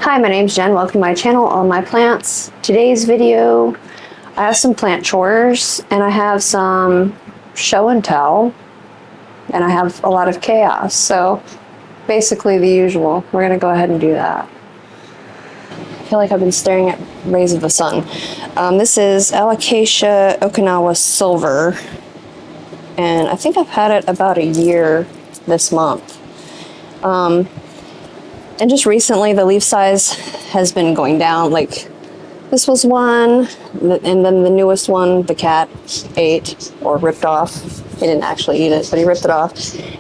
Hi, my name's Jen. Welcome to my channel, All My Plants. Today's video, I have some plant chores and I have some show and tell and I have a lot of chaos. So basically the usual. We're going to go ahead and do that. I feel like I've been staring at rays of the sun. This is Alocasia Okinawa Silver, and I think I've had it about a year this month. And just recently the leaf size has been going down. Like this was one, and then the newest one the cat ate or ripped off. He didn't actually eat it, but he ripped it off.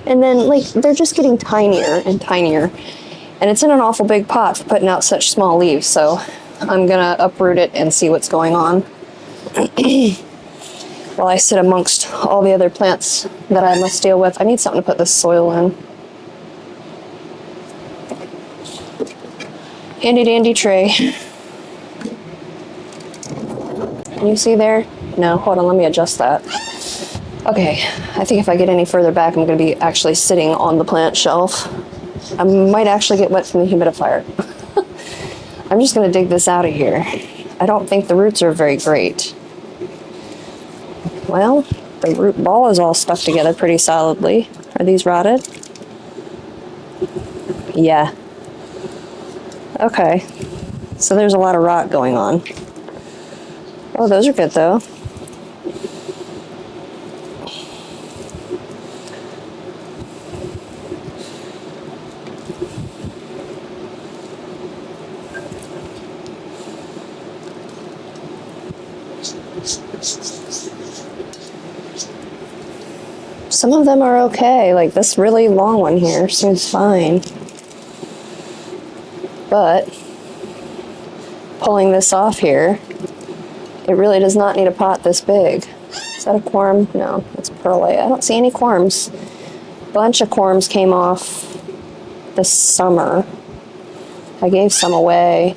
And then like they're just getting tinier and tinier. And it's in an awful big pot for putting out such small leaves, so I'm gonna uproot it and see what's going on while I sit amongst all the other plants that I must deal with. I need something to put this soil in. Handy dandy tray. Can you see there? No, hold on, let me adjust that. Okay, I think if I get any further back, I'm gonna be actually sitting on the plant shelf. I might actually get wet from the humidifier. I'm just gonna dig this out of here. I don't think the roots are very great. Well, the root ball is all stuck together pretty solidly. Are these rotted? Yeah. Okay, so there's a lot of rot going on. Oh, those are good though. Some of them are okay, like this really long one here seems fine. But pulling this off here, it really does not need a pot this big. Is that a corm? No, it's perlite. I don't see any corms. A bunch of corms came off this summer. I gave some away.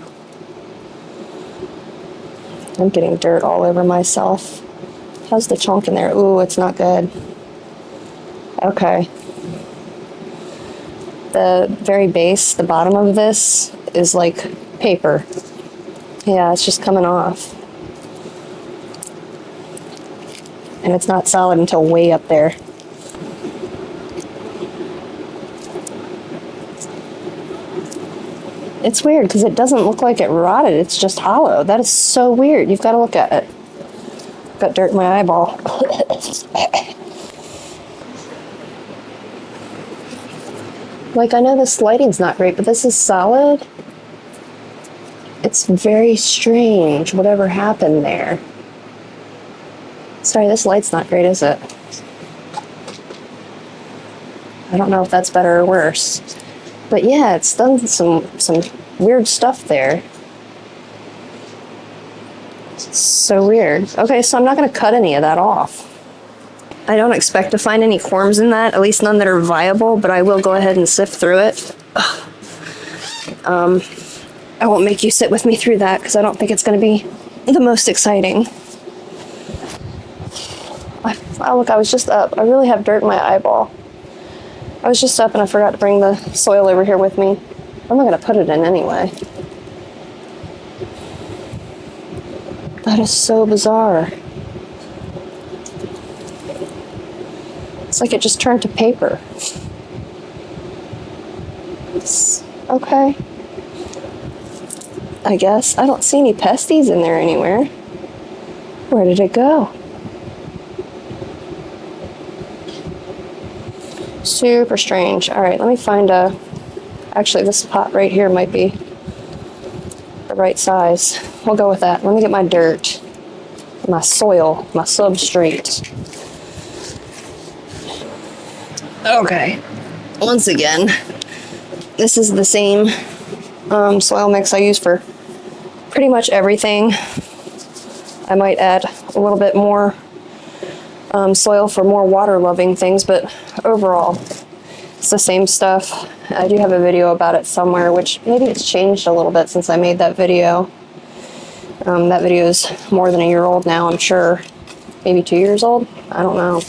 I'm getting dirt all over myself. How's the chunk in there? Ooh, it's not good. Okay. The very base, the bottom of this is like paper. Yeah, it's just coming off. And it's not solid until way up there. It's weird because it doesn't look like it rotted, it's just hollow. That is so weird. You've got to look at it. Got dirt in my eyeball. Like, I know this lighting's not great, but this is solid. It's very strange, whatever happened there. Sorry, this light's not great, is it? I don't know if that's better or worse. But yeah, it's done some weird stuff there. It's so weird. Okay, so I'm not going to cut any of that off. I don't expect to find any corms in that, at least none that are viable, but I will go ahead and sift through it. I won't make you sit with me through that because I don't think it's going to be the most exciting. Oh, look, I was just up. I really have dirt in my eyeball. I was just up and I forgot to bring the soil over here with me. Where am I going to put it in anyway? That is so bizarre. It's like it just turned to paper. It's okay. I guess. I don't see any pesties in there anywhere. Where did it go? Super strange. All right, let me find a... Actually, this pot right here might be the right size. We'll go with that. Let me get my dirt, my soil, my substrate. Okay, once again, this is the same soil mix I use for pretty much everything. I might add a little bit more soil for more water-loving things, but overall, it's the same stuff. I do have a video about it somewhere, which maybe it's changed a little bit since I made that video. That video is more than a year old now, I'm sure. Maybe 2 years old? I don't know.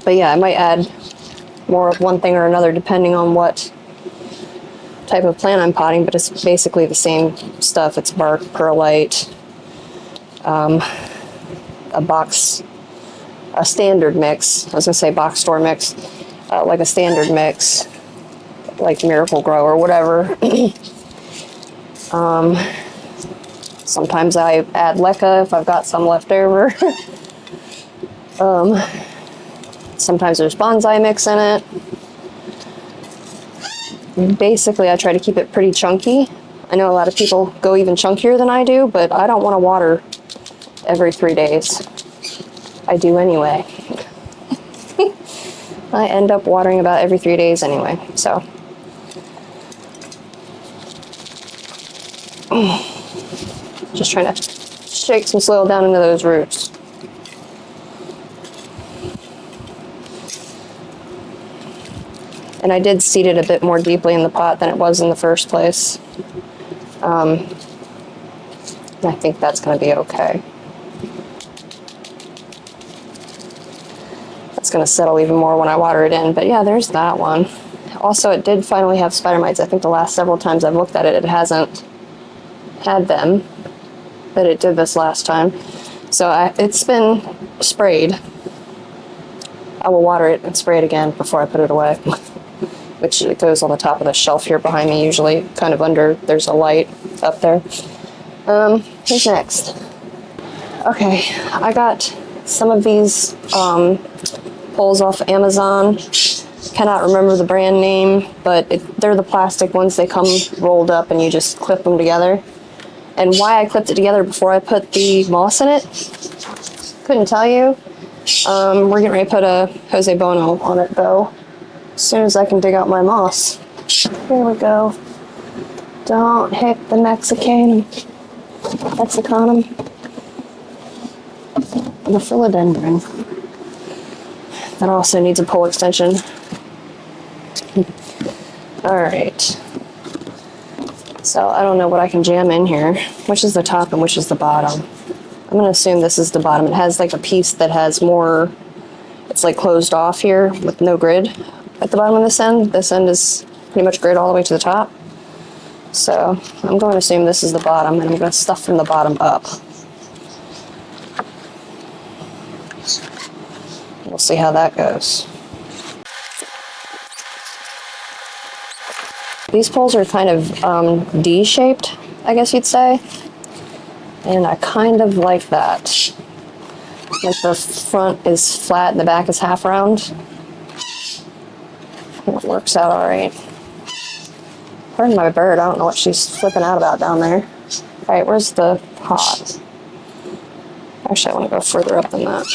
But yeah, I might add more of one thing or another depending on what type of plant I'm potting, but it's basically the same stuff. It's bark, perlite, a standard mix. I was gonna say box store mix, like a standard mix, like Miracle Grow or whatever. Sometimes I add leca if I've got some left over. Sometimes there's bonsai mix in it. Basically, I try to keep it pretty chunky. I know a lot of people go even chunkier than I do, but I don't want to water every 3 days. I do anyway. I end up watering about every 3 days anyway, so. Just trying to shake some soil down into those roots. And I did seed it a bit more deeply in the pot than it was in the first place. I think that's going to be okay. It's going to settle even more when I water it in. But yeah, there's that one. Also, it did finally have spider mites. I think the last several times I've looked at it, it hasn't had them. But it did this last time. So it's been sprayed. I will water it and spray it again before I put it away. Which it goes on the top of the shelf here behind me, usually kind of under, there's a light up there. Who's next? Okay, I got some of these poles off Amazon. Cannot remember the brand name, but they're the plastic ones. They come rolled up and you just clip them together. And why I clipped it together before I put the moss in it, couldn't tell you. We're getting ready to put a Jose Bono on it though, as soon as I can dig out my moss. Here we go. Don't hit the Mexicanum. The philodendron. That also needs a pole extension. Alright. So I don't know what I can jam in here. Which is the top and which is the bottom? I'm going to assume this is the bottom. It has like a piece that has more, it's like closed off here with no grid at the bottom of this end. This end is pretty much grid all the way to the top. So I'm going to assume this is the bottom, and I'm going to stuff from the bottom up. We'll see how that goes. These poles are kind of D-shaped, I guess you'd say. And I kind of like that. Like the front is flat and the back is half round. It works out all right. Pardon my bird, I don't know what she's flipping out about down there. All right, where's the pot? Actually, I want to go further up than that.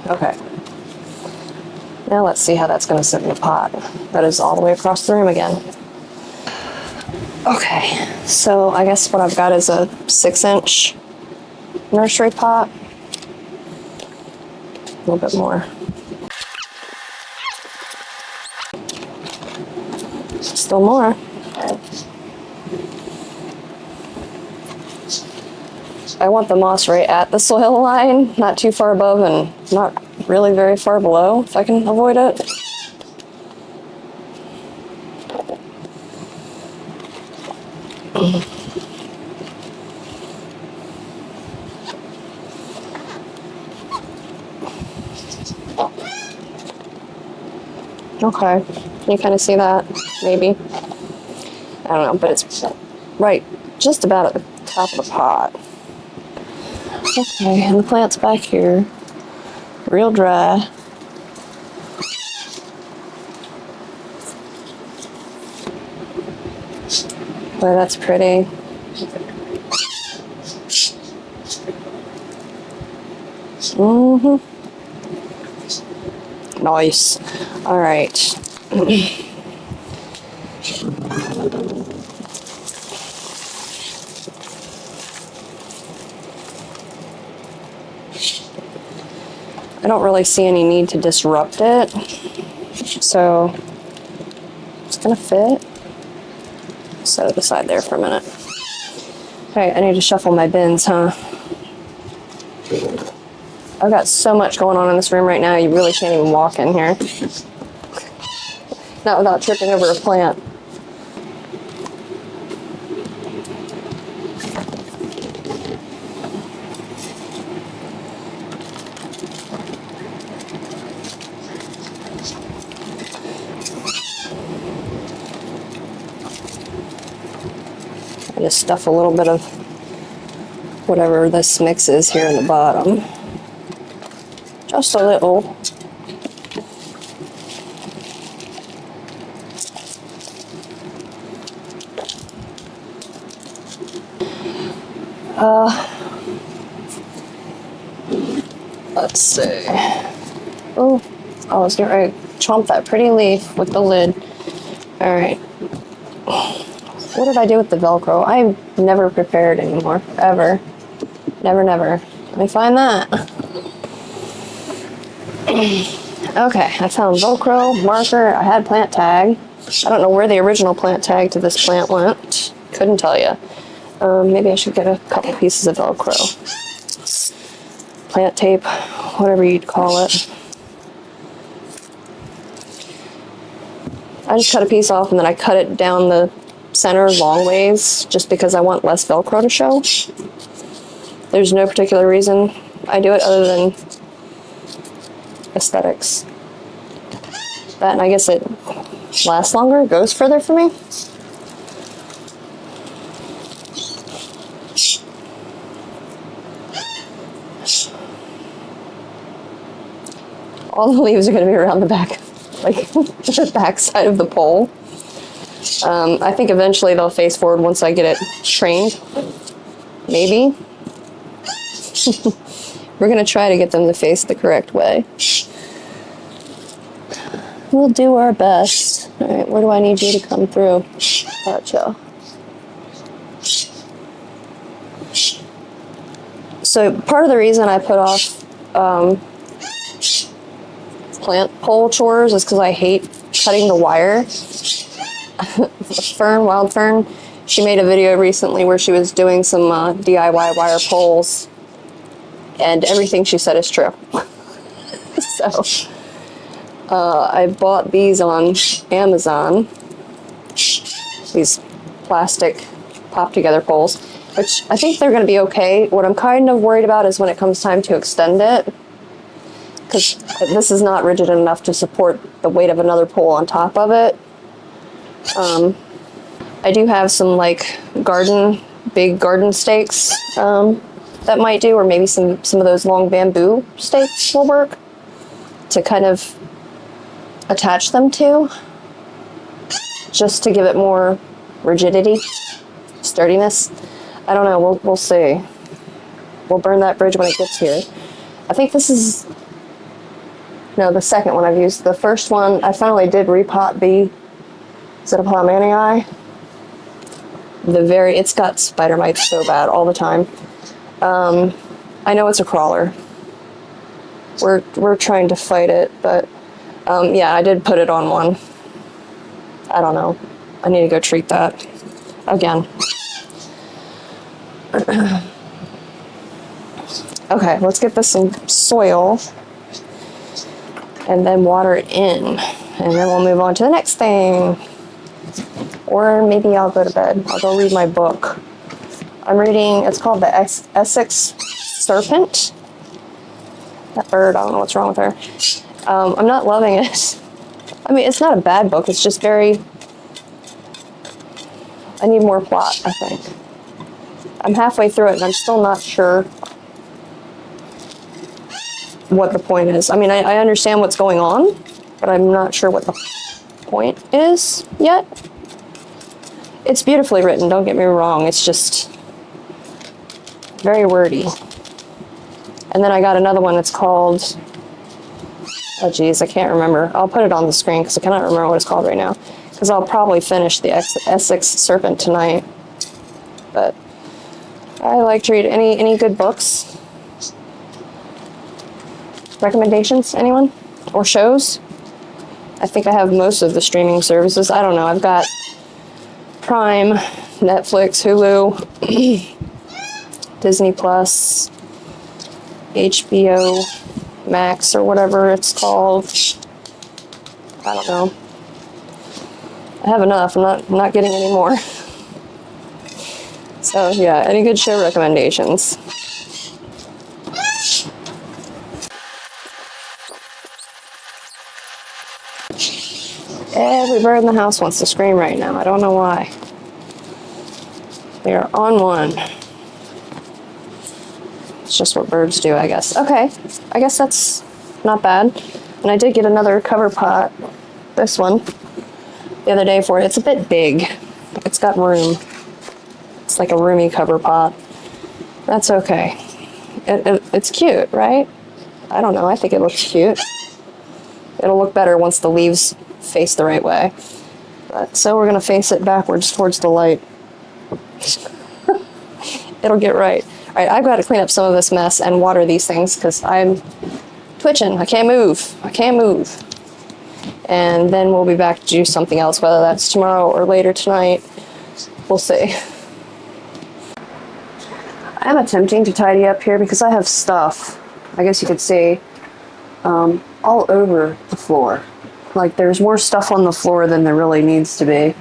Okay. Now let's see how that's going to sit in the pot. That is all the way across the room again. Okay, so I guess what I've got is a 6-inch nursery pot. A little bit more. Still more. I want the moss right at the soil line, not too far above and not really very far below, if I can avoid it. Okay, can you kind of see that? Maybe. I don't know, but it's right just about at the top of the pot. Okay, and the plant's back here. Real dry. Boy, that's pretty. Nice. All right. I don't really see any need to disrupt it, so it's gonna fit. Set it aside there for a minute. Okay, I need to shuffle my bins, huh? I've got so much going on in this room right now, you really can't even walk in here. Not without tripping over a plant. I just stuff a little bit of whatever this mix is here in the bottom. Just a little. Let's see. Oh, I was getting ready to chomp that pretty leaf with the lid. All right. What did I do with the Velcro? I've never prepared anymore, ever. Never, never. Let me find that. Okay, I found Velcro, marker, I had plant tag. I don't know where the original plant tag to this plant went. Couldn't tell you. Maybe I should get a couple pieces of Velcro. Plant tape, whatever you'd call it. I just cut a piece off and then I cut it down the center long ways just because I want less Velcro to show. There's no particular reason I do it other than aesthetics. That, and I guess it lasts longer, goes further for me. All the leaves are going to be around the back, like the back side of the pole. I think eventually they'll face forward once I get it trained. Maybe. We're going to try to get them to face the correct way. We'll do our best. All right, where do I need you to come through? Gotcha. So part of the reason I put off plant pole chores is because I hate cutting the wire. Fern, Wild Fern, she made a video recently where she was doing some DIY wire poles, and everything she said is true. So I bought these on Amazon, these plastic pop together poles, which I think they're going to be okay. What I'm kind of worried about is when it comes time to extend it, because this is not rigid enough to support the weight of another pole on top of it. I do have some like big garden stakes that might do, or maybe some of those long bamboo stakes will work to kind of attach them to, just to give it more rigidity, sturdiness. I don't know, we'll see. We'll burn that bridge when it gets here. I think this is, no, the second one I've used. The first one, I finally did repot the Zitopelmanii. It's got spider mites so bad all the time. I know it's a crawler. We're trying to fight it, but yeah, I did put it on one. I don't know. I need to go treat that again. Okay, let's get this some soil and then water it in, and then we'll move on to the next thing. Or maybe I'll go to bed. I'll go read my book. I'm reading, it's called The Essex Serpent. That bird, I don't know what's wrong with her. I'm not loving it. I mean, it's not a bad book, it's just very, I need more plot, I think. I'm halfway through it and I'm still not sure what the point is. I mean, I understand what's going on, but I'm not sure what the point is yet. It's beautifully written, don't get me wrong. It's just very wordy. And then I got another one that's called, oh geez, I can't remember. I'll put it on the screen because I cannot remember what it's called right now. Because I'll probably finish the Essex Serpent tonight. But I like to read any good books. Recommendations, anyone? Or shows? I think I have most of the streaming services. I don't know, I've got Prime, Netflix, Hulu, Disney Plus. HBO Max or whatever it's called. I don't know. I have enough. I'm not getting any more. So yeah, any good show recommendations? Every bird in the house wants to scream right now. I don't know why. They are on one. It's just what birds do, I guess. Okay, I guess that's not bad. And I did get another cover pot, this one, the other day for it. It's a bit big. It's got room. It's like a roomy cover pot. That's okay. It's cute, right? I don't know. I think it looks cute. It'll look better once the leaves face the right way. So we're going to face it backwards towards the light. It'll get right. All right, I've got to clean up some of this mess and water these things because I'm twitching. I can't move. I can't move. And then we'll be back to do something else, whether that's tomorrow or later tonight. We'll see. I'm attempting to tidy up here because I have stuff, I guess you could say, all over the floor. Like there's more stuff on the floor than there really needs to be.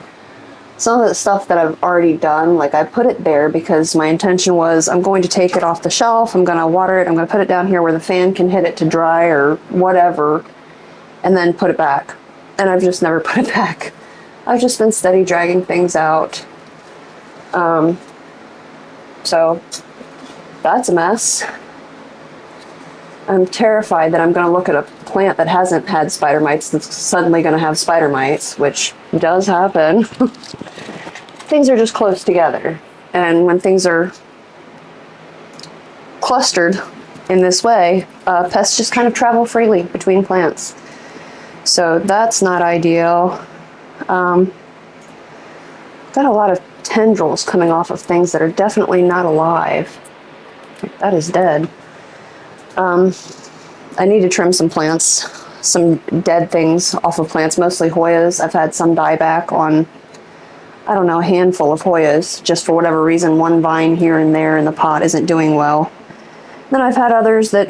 Some of the stuff that I've already done, like I put it there because my intention was I'm going to take it off the shelf, I'm going to water it, I'm going to put it down here where the fan can hit it to dry or whatever, and then put it back. And I've just never put it back. I've just been steady dragging things out. So that's a mess. I'm terrified that I'm going to look at a plant that hasn't had spider mites that's suddenly going to have spider mites, which does happen. Things are just close together. And when things are clustered in this way, pests just kind of travel freely between plants. So that's not ideal. Got a lot of tendrils coming off of things that are definitely not alive. That is dead. I need to trim some plants, some dead things off of plants, mostly Hoyas. I've had some die back on, I don't know, a handful of Hoyas, just for whatever reason, one vine here and there in the pot isn't doing well. Then I've had others that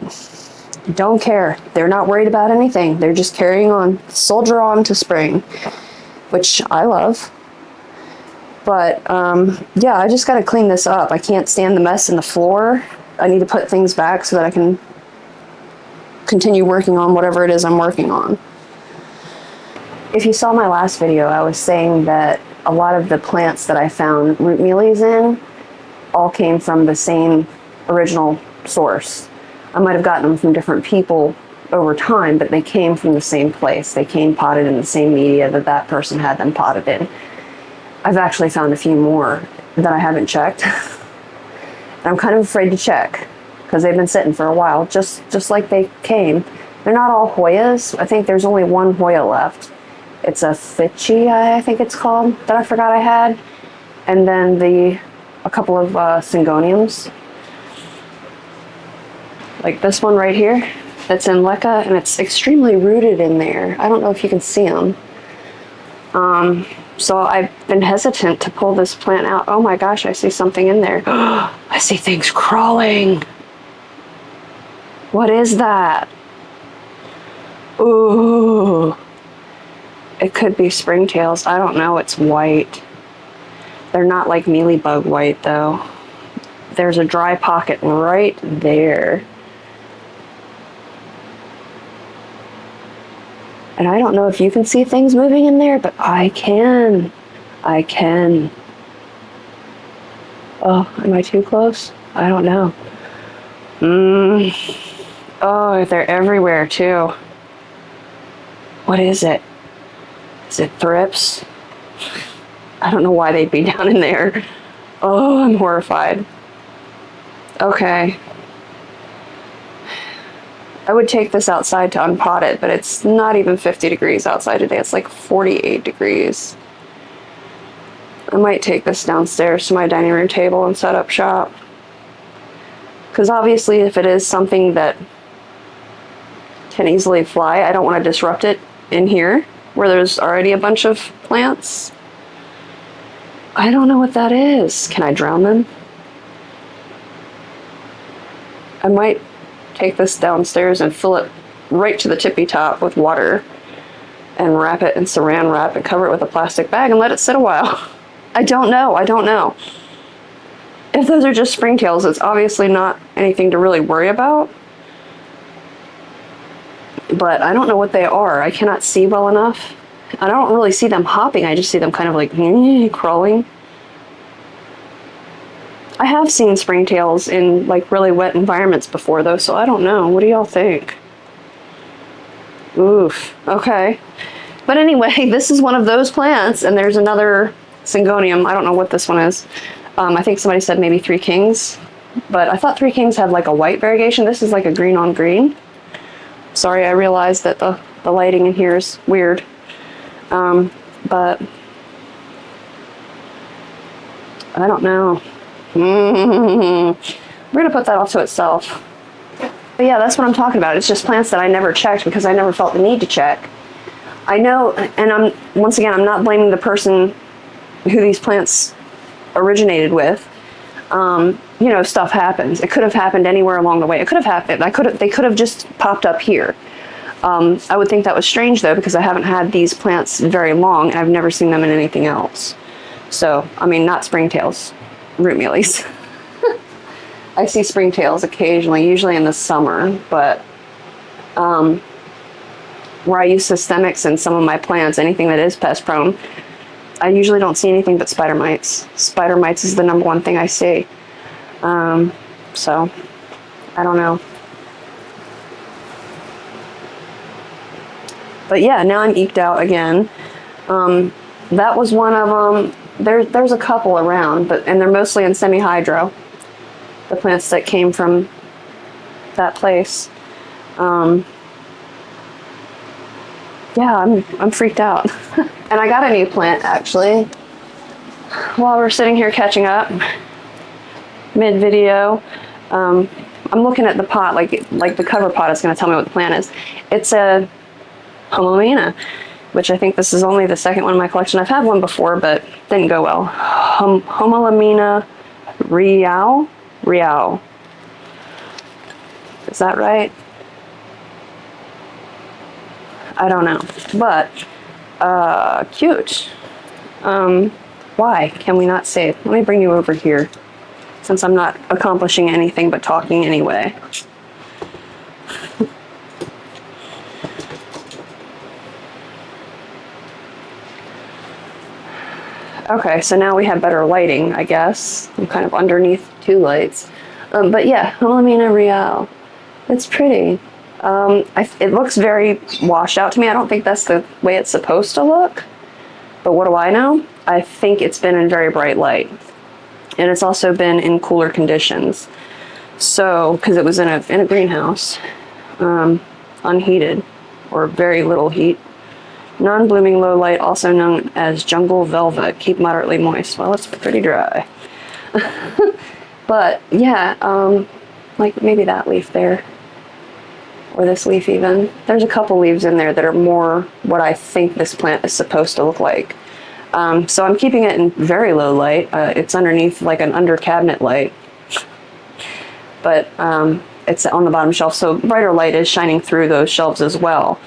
don't care. They're not worried about anything. They're just carrying on, soldier on to spring, which I love. But yeah, I just got to clean this up. I can't stand the mess in the floor. I need to put things back so that I can continue working on whatever it is I'm working on. If you saw my last video, I was saying that a lot of the plants that I found root mealies in all came from the same original source. I might have gotten them from different people over time, but they came from the same place. They came potted in the same media that that person had them potted in. I've actually found a few more that I haven't checked. I'm kind of afraid to check because they've been sitting for a while, just like they came. They're not all Hoyas. I think there's only one Hoya left. It's a Fichi, I think it's called, that I forgot I had. And then a couple of Syngoniums. Like this one right here, that's in Leca, and it's extremely rooted in there. I don't know if you can see them. So I've been hesitant to pull this plant out. Oh my gosh, I see something in there. I see things crawling. What is that? Ooh. It could be springtails. I don't know. It's white. They're not like mealybug white though. There's a dry pocket right there. And I don't know if you can see things moving in there, but I can. I can. Oh, am I too close? I don't know. Oh, they're everywhere too. What is it? Is it thrips? I don't know why they'd be down in there. Oh, I'm horrified. Okay. I would take this outside to unpot it, but it's not even 50 degrees outside today. It's like 48 degrees. I might take this downstairs to my dining room table and set up shop. Because obviously if it is something that can easily fly, I don't want to disrupt it in here where there's already a bunch of plants. I don't know what that is. Can I drown them? I might take this downstairs and fill it right to the tippy top with water and wrap it in saran wrap and cover it with a plastic bag and let it sit a while. I don't know. If those are just springtails, it's obviously not anything to really worry about. But I don't know what they are. I cannot see well enough. I don't really see them hopping. I just see them kind of like crawling. I have seen springtails in like really wet environments before though, so I don't know. What do y'all think? Oof. Okay. But anyway, this is one of those plants, and there's another Syngonium. I don't know what this one is. I think somebody said maybe Three Kings, but I thought Three Kings had like a white variegation. This is like a green on green. Sorry, I realized that the lighting in here is weird. But I don't know. We're gonna put that off to itself. But yeah, that's what I'm talking about. It's just plants that I never checked because I never felt the need to check. I know, and once again, I'm not blaming the person who these plants originated with. You know, stuff happens. It could have happened anywhere along the way. It could have happened. They could have just popped up here. I would think that was strange though, because I haven't had these plants very long and I've never seen them in anything else. So, I mean, not springtails, root mealies. I see springtails occasionally, usually in the summer, but where I use systemics in some of my plants, anything that is pest prone, I usually don't see anything but spider mites. Spider mites is the #1 thing I see. So, I don't know. But yeah, now I'm eked out again. That was one of them. There's a couple around, and they're mostly in semi-hydro. The plants that came from that place. Yeah, I'm freaked out. And I got a new plant actually while we're sitting here catching up mid-video. I'm looking at the pot, like the cover pot is going to tell me what the plant is. It's a Homolamina, which I think this is only the second one in my collection. I've had one before, but didn't go well. Homolamina Real. Is that right? I don't know, but cute. Why can we not save? Let me bring you over here, since I'm not accomplishing anything but talking anyway. Okay, so now we have better lighting, I guess. I'm kind of underneath 2 lights. But yeah, Homolamina Real. It's pretty. It looks very washed out to me. I don't think that's the way it's supposed to look. But what do I know? I think it's been in very bright light. And it's also been in cooler conditions. So, because it was in a greenhouse, unheated, or very little heat. Non-blooming low light, also known as jungle velvet. Keep moderately moist. Well, it's pretty dry. But yeah, like maybe that leaf there, or this leaf even. There's a couple leaves in there that are more what I think this plant is supposed to look like. So I'm keeping it in very low light. It's underneath like an under cabinet light, but it's on the bottom shelf, so brighter light is shining through those shelves as well.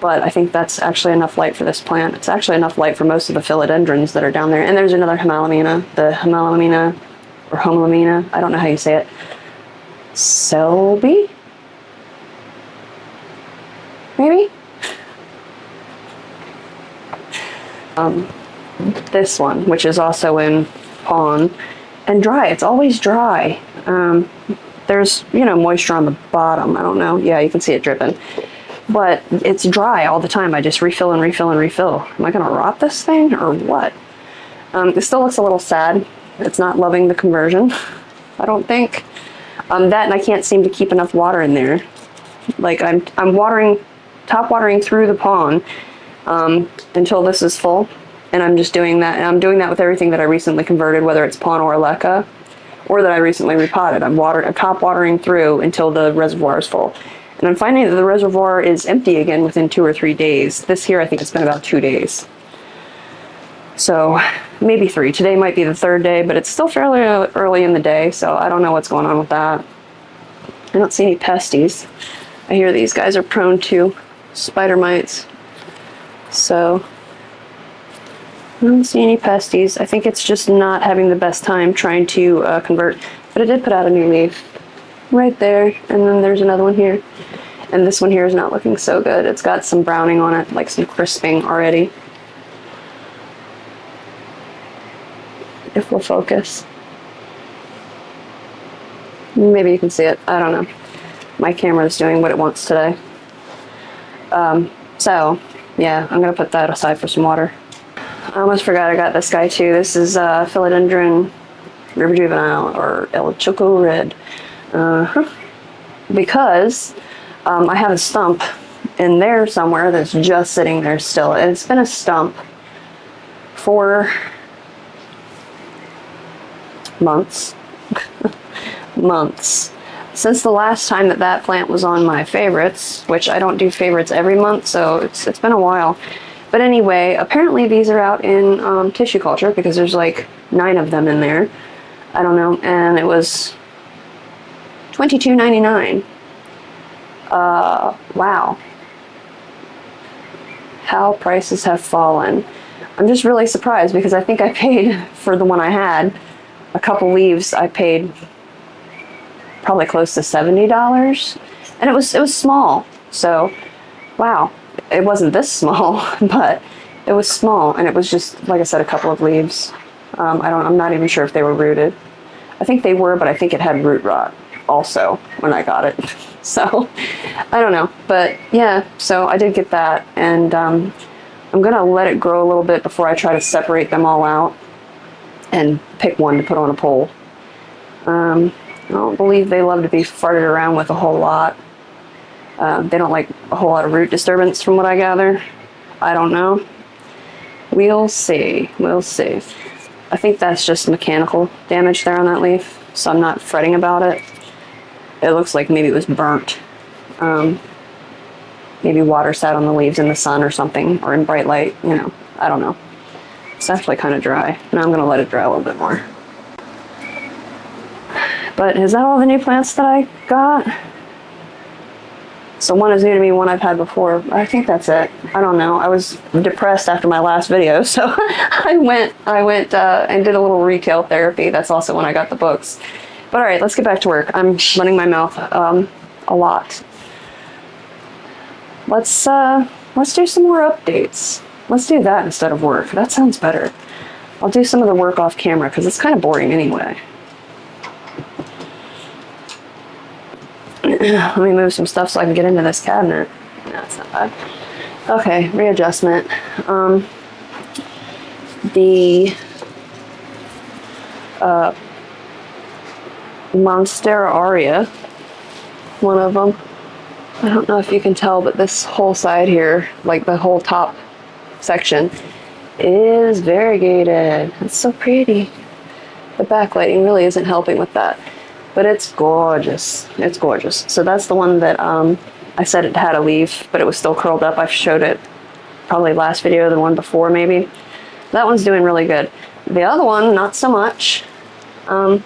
But I think that's actually enough light for this plant. It's actually enough light for most of the philodendrons that are down there. And there's another Homolamina, the Homolamina, or Homolamina, I don't know how you say it. Selby? Maybe? This one, which is also in pawn, and dry. It's always dry. There's, you know, moisture on the bottom. I don't know. Yeah, you can see it dripping. But it's dry all the time. I just refill and refill and refill. Am I gonna rot this thing or what? It still looks a little sad. It's not loving the conversion, I don't think. That, and I can't seem to keep enough water in there. Like I'm top watering through the pond until this is full, and I'm just doing that. And I'm doing that with everything that I recently converted, whether it's pawn or aleca, or that I recently repotted. I'm top watering through until the reservoir is full. And I'm finding that the reservoir is empty again within 2 or 3 days. This here, I think it's been about 2 days. So maybe 3. Today might be the 3rd day, but it's still fairly early in the day, so I don't know what's going on with that. I don't see any pesties. I hear these guys are prone to spider mites. So I don't see any pesties. I think it's just not having the best time trying to convert. But it did put out a new leaf right there. And then there's another one here. And this one here is not looking so good. It's got some browning on it, like some crisping already. If we'll focus. Maybe you can see it. I don't know. My camera is doing what it wants today. So, yeah, I'm going to put that aside for some water. I almost forgot I got this guy too. This is Philodendron River Juvenile, or El Choco Red. Because I have a stump in there somewhere that's just sitting there still. It's been a stump for months. Months. Since the last time that plant was on my favorites, which I don't do favorites every month, so it's been a while. But anyway, apparently these are out in tissue culture because there's like 9 of them in there. I don't know, and it was $22.99. Wow. How prices have fallen. I'm just really surprised because I think I paid for the one I had, a couple leaves, I paid probably close to $70, and it was small. So, wow, it wasn't this small, but it was small, and it was just, like I said, a couple of leaves. I'm not even sure if they were rooted. I think they were, but I think it had root rot also when I got it. So, I don't know, but yeah, so I did get that, and I'm gonna let it grow a little bit before I try to separate them all out and pick one to put on a pole. I don't believe they love to be farted around with a whole lot. They don't like a whole lot of root disturbance from what I gather. I don't know. We'll see. We'll see. I think that's just mechanical damage there on that leaf, so I'm not fretting about it. It looks like maybe it was burnt. Maybe water sat on the leaves in the sun or something, or in bright light, you know. I don't know. It's actually kind of dry. Now I'm going to let it dry a little bit more. But is that all the new plants that I got? So one is new to me, one I've had before. I think that's it. I don't know. I was depressed after my last video, so I went and did a little retail therapy. That's also when I got the books. But all right, let's get back to work. I'm running my mouth a lot. Let's do some more updates. Let's do that instead of work. That sounds better. I'll do some of the work off camera because it's kind of boring anyway. Let me move some stuff so I can get into this cabinet. No, it's not bad. Okay, readjustment. The Monstera aurea, one of them. I don't know if you can tell, but this whole side here, like the whole top section, is variegated. It's so pretty. The backlighting really isn't helping with that. But it's gorgeous. It's gorgeous. So that's the one that I said it had a leaf, but it was still curled up. I've showed it probably last video, the one before maybe. That one's doing really good. The other one, not so much. I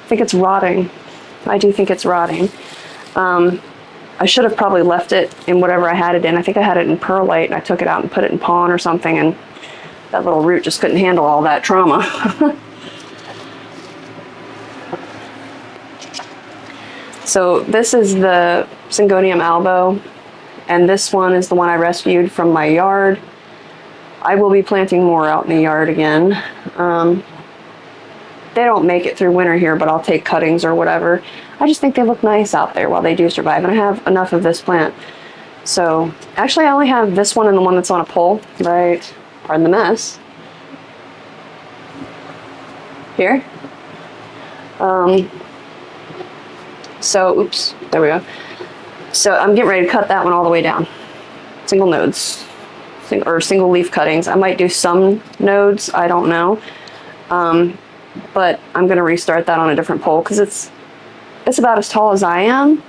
think it's rotting. I do think it's rotting. I should have probably left it in whatever I had it in. I think I had it in perlite, and I took it out and put it in pon or something, and that little root just couldn't handle all that trauma. So this is the Syngonium albo, and this one is the one I rescued from my yard. I will be planting more out in the yard again. They don't make it through winter here, but I'll take cuttings or whatever. I just think they look nice out there while they do survive, and I have enough of this plant. So actually I only have this one and the one that's on a pole, right? Pardon the mess. Here. So, oops, there we go. So I'm getting ready to cut that one all the way down. Single nodes, or single leaf cuttings. I might do some nodes, I don't know. But I'm gonna restart that on a different pole because it's about as tall as I am.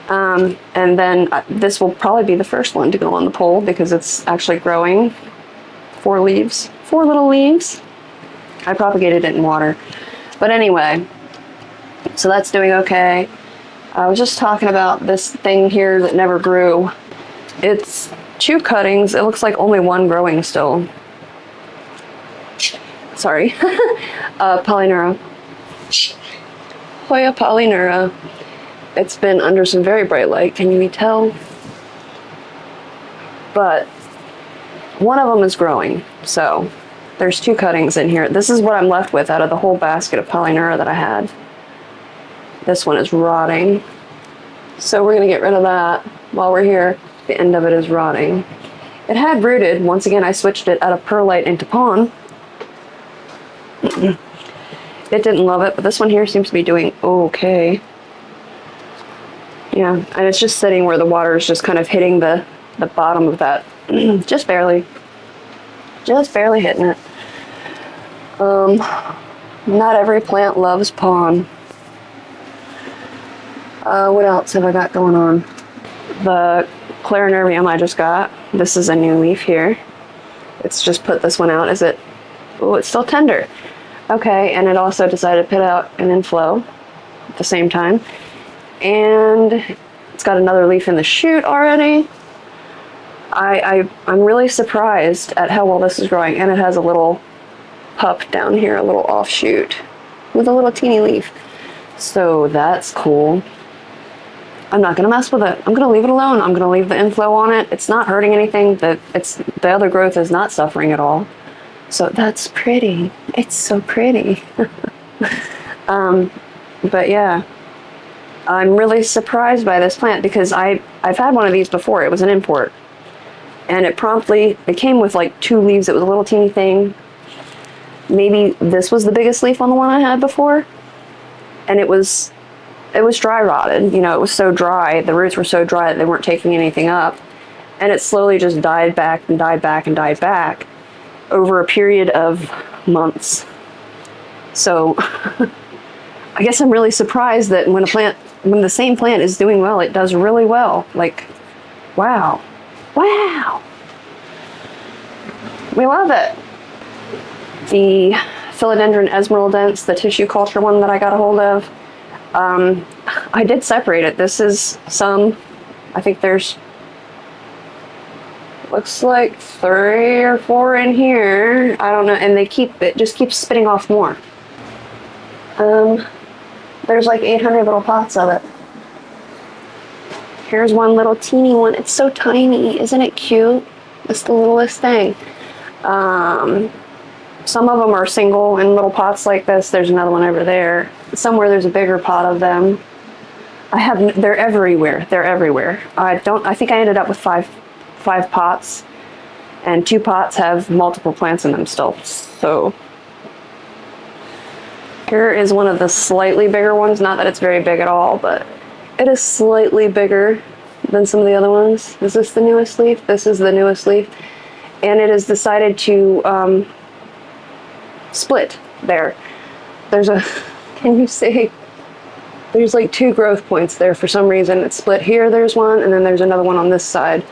And then this will probably be the first one to go on the pole because it's actually growing 4 leaves, 4 little leaves. I propagated it in water. But anyway, so that's doing okay. I was just talking about this thing here that never grew. It's 2 cuttings. It looks like only 1 growing still. Sorry. Polynura. Hoya polynura. It's been under some very bright light, can you tell? But one of them is growing, so there's 2 cuttings in here. This is what I'm left with out of the whole basket of polynura that I had. This one is rotting. So we're gonna get rid of that while we're here. The end of it is rotting. It had rooted. Once again, I switched it out of perlite into pon. It didn't love it, but this one here seems to be doing okay. Yeah, and it's just sitting where the water is just kind of hitting the bottom of that. Just barely. Just barely hitting it. Not every plant loves pon. What else have I got going on? The clarinervium I just got. This is a new leaf here. It's just put this one out. Is it? Oh, it's still tender. Okay, and it also decided to put out an inflow at the same time. And it's got another leaf in the shoot already. I'm really surprised at how well this is growing, and it has a little pup down here, a little offshoot with a little teeny leaf. So that's cool. I'm not gonna mess with it. I'm gonna leave it alone. I'm gonna leave the inflow on it. It's not hurting anything. The other growth is not suffering at all. So that's pretty. It's so pretty. But yeah, I'm really surprised by this plant because I've had one of these before. It was an import. And it came with like 2 leaves. It was a little teeny thing. Maybe this was the biggest leaf on the one I had before. And it was dry rotted. You know, it was so dry. The roots were so dry that they weren't taking anything up. And it slowly just died back and died back and died back over a period of months. So I guess I'm really surprised that when the same plant is doing well, it does really well. Like, wow. Wow. We love it. The Philodendron esmeraldens, the tissue culture one that I got a hold of, I did separate it. This is I think there's, looks like 3 or 4 in here. I don't know, and it just keeps spitting off more. There's like 800 little pots of it. Here's one little teeny one. It's so tiny. Isn't it cute? It's the littlest thing. Some of them are single in little pots like this. There's another one over there. Somewhere there's a bigger pot of them. They're everywhere. They're everywhere. I think I ended up with five pots, and 2 pots have multiple plants in them still. So here is one of the slightly bigger ones. Not that it's very big at all, but it is slightly bigger than some of the other ones. Is this the newest leaf? This is the newest leaf. And it has decided to split there. Can you see? There's like 2 growth points there for some reason. It's split here, there's one, and then there's another one on this side.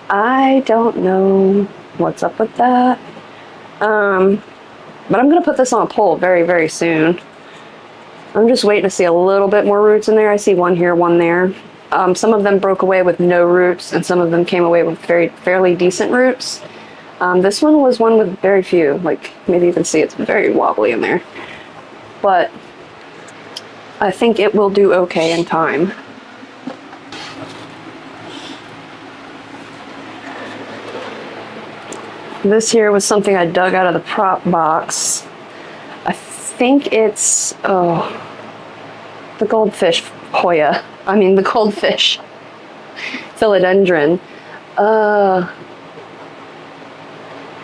I don't know what's up with that. But I'm gonna put this on a pole very, very soon. I'm just waiting to see a little bit more roots in there. I see 1 here, 1 there. Some of them broke away with no roots, and some of them came away with fairly decent roots. This one was one with very few. Like, maybe you can see it's very wobbly in there. But I think it will do okay in time. This here was something I dug out of the prop box. I think it's, the goldfish Hoya. I mean, the goldfish philodendron.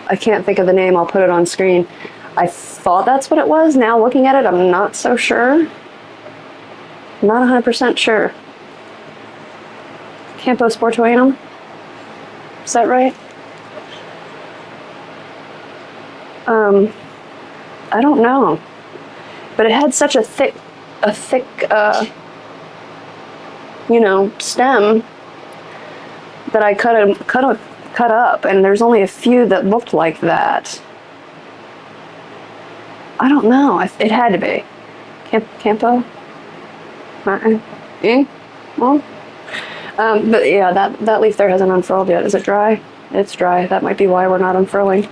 I can't think of the name. I'll put it on screen. I thought that's what it was. Now looking at it, I'm not so sure. Not 100% sure. Campo sportoianum? Is that right? I don't know. But it had such a thick, stem that I cut up, and there's only a few that looked like that. I don't know. It had to be. Campo? Eh? Well, but yeah, that leaf there hasn't unfurled yet. Is it dry? It's dry. That might be why we're not unfurling.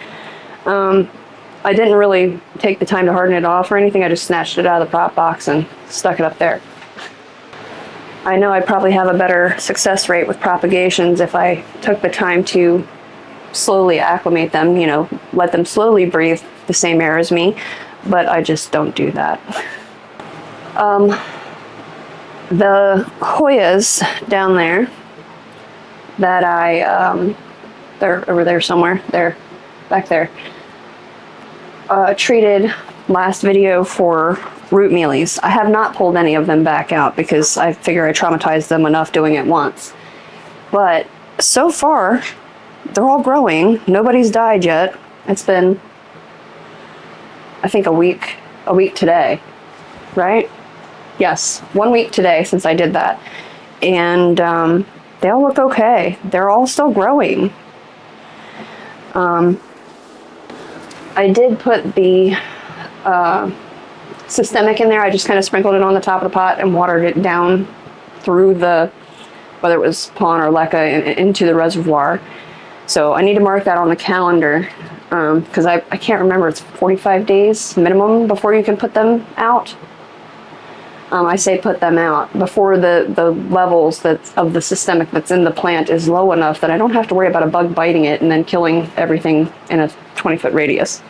I didn't really take the time to harden it off or anything. I just snatched it out of the prop box and stuck it up there. I know I'd probably have a better success rate with propagations if I took the time to slowly acclimate them, you know, let them slowly breathe the same air as me, but I just don't do that. The Hoyas down there that they're over there somewhere, they're back there, treated last video for root mealies. I have not pulled any of them back out because I figure I traumatized them enough doing it once. But so far, they're all growing. Nobody's died yet. It's been, I think, a week today, right? Yes, 1 week today since I did that. And they all look okay. They're all still growing. I did put the systemic in there. I just kind of sprinkled it on the top of the pot and watered it down through the, whether it was pon or leca, into the reservoir. So I need to mark that on the calendar because I can't remember. It's 45 days minimum before you can put them out. I say put them out before the levels of the systemic that's in the plant is low enough that I don't have to worry about a bug biting it and then killing everything in a 20-foot radius.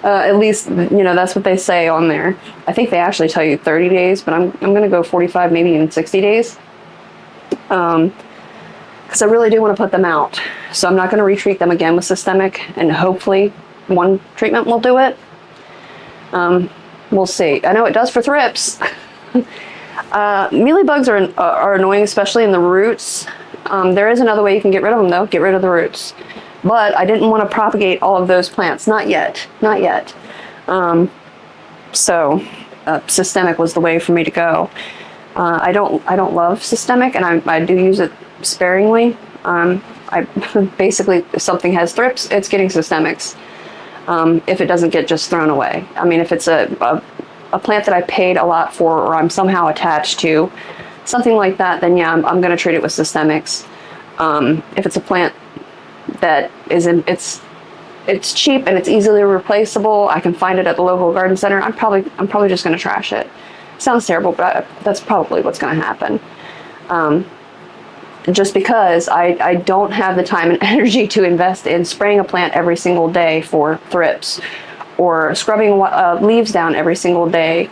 At least, you know, that's what they say on there. I think they actually tell you 30 days, but I'm going to go 45, maybe even 60 days. Because I really do want to put them out. So I'm not going to retreat them again with systemic, and hopefully one treatment will do it. We'll see. I know it does for thrips. Mealybugs are annoying, especially in the roots. There is another way you can get rid of them, though. Get rid of the roots. But I didn't want to propagate all of those plants. Not yet. Not yet. Systemic was the way for me to go. I don't love systemic, and I do use it sparingly. I basically, if something has thrips, it's getting systemics. If it doesn't get just thrown away. I mean, if it's a plant that I paid a lot for or I'm somehow attached to, something like that, then yeah, I'm going to treat it with systemics. If it's a plant that it's cheap and it's easily replaceable, I can find it at the local garden center, I'm probably just going to trash it. Sounds terrible, but that's probably what's going to happen. Just because I don't have the time and energy to invest in spraying a plant every single day for thrips, or scrubbing leaves down every single day,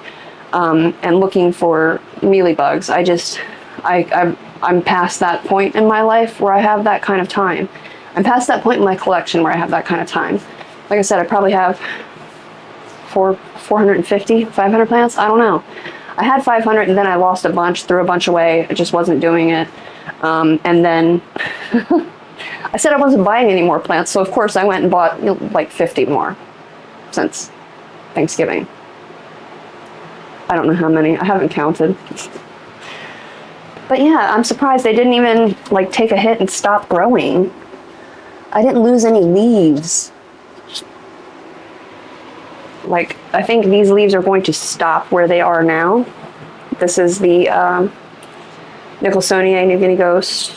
and looking for mealybugs. I'm past that point in my life where I have that kind of time. I'm past that point in my collection where I have that kind of time. Like I said, I probably have 450, 500 plants. I don't know. I had 500 and then I lost a bunch, threw a bunch away. I just wasn't doing it. And then I said I wasn't buying any more plants, so of course I went and bought, you know, like 50 more since Thanksgiving. I don't know how many. I haven't counted. But yeah, I'm surprised they didn't even like take a hit and stop growing. I didn't lose any leaves. Like, I think these leaves are going to stop where they are now. This is the Nicholsonia New Guinea Ghost.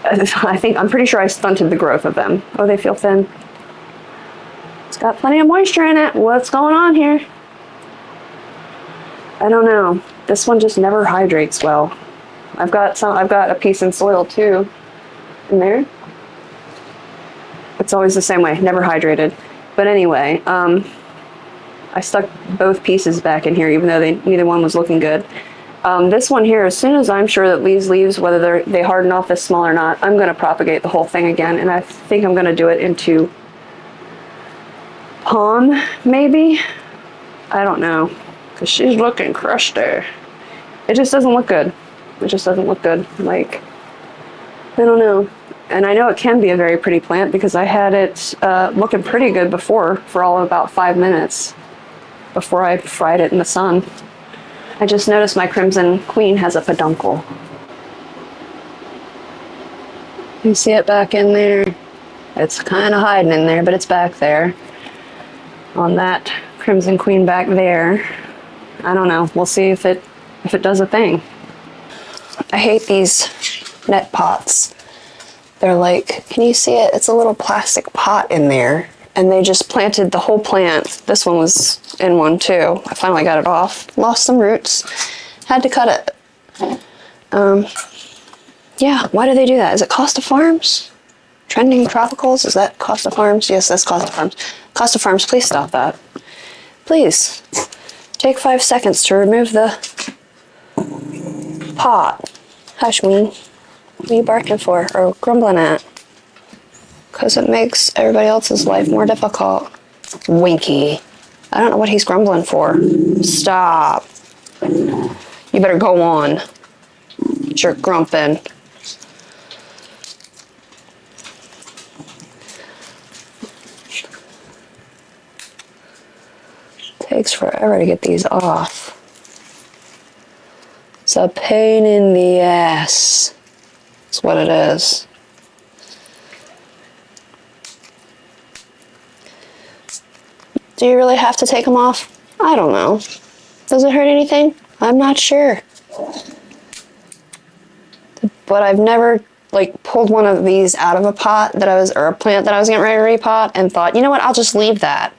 I'm pretty sure I stunted the growth of them. Oh, they feel thin. It's got plenty of moisture in it. What's going on here? I don't know. This one just never hydrates well. I've got a piece in soil too in there. It's always the same way, never hydrated. But anyway, I stuck both pieces back in here, even though neither one was looking good. This one here, as soon as I'm sure that these leaves, whether they harden off this small or not, I'm going to propagate the whole thing again, and I think I'm going to do it into pon, maybe? I don't know, because she's looking crushed there. It just doesn't look good. It just doesn't look good. Like, I don't know. And I know it can be a very pretty plant because I had it looking pretty good before for all of about 5 minutes before I fried it in the sun. I just noticed my Crimson Queen has a peduncle. You see it back in there? It's kind of hiding in there, but it's back there. On that Crimson Queen back there. I don't know. We'll see if it does a thing. I hate these net pots. They're like, can you see it? It's a little plastic pot in there. And they just planted the whole plant. This one was in one too. I finally got it off. Lost some roots. Had to cut it. Yeah, why do they do that? Is it Costa Farms? Trending Tropicals? Is that Costa Farms? Yes, that's Costa Farms. Costa Farms, please stop that. Please. Take 5 seconds to remove the pot. Hush me. What are you barking for or grumbling at? Because it makes everybody else's life more difficult. Winky. I don't know what he's grumbling for. Stop. You better go on. Get your grumping. Takes forever to get these off. It's a pain in the ass. That's what it is. Do you really have to take them off? I don't know. Does it hurt anything? I'm not sure. But I've never like pulled one of these out of a pot that I was, or a plant that I was getting ready to repot and thought, you know what, I'll just leave that.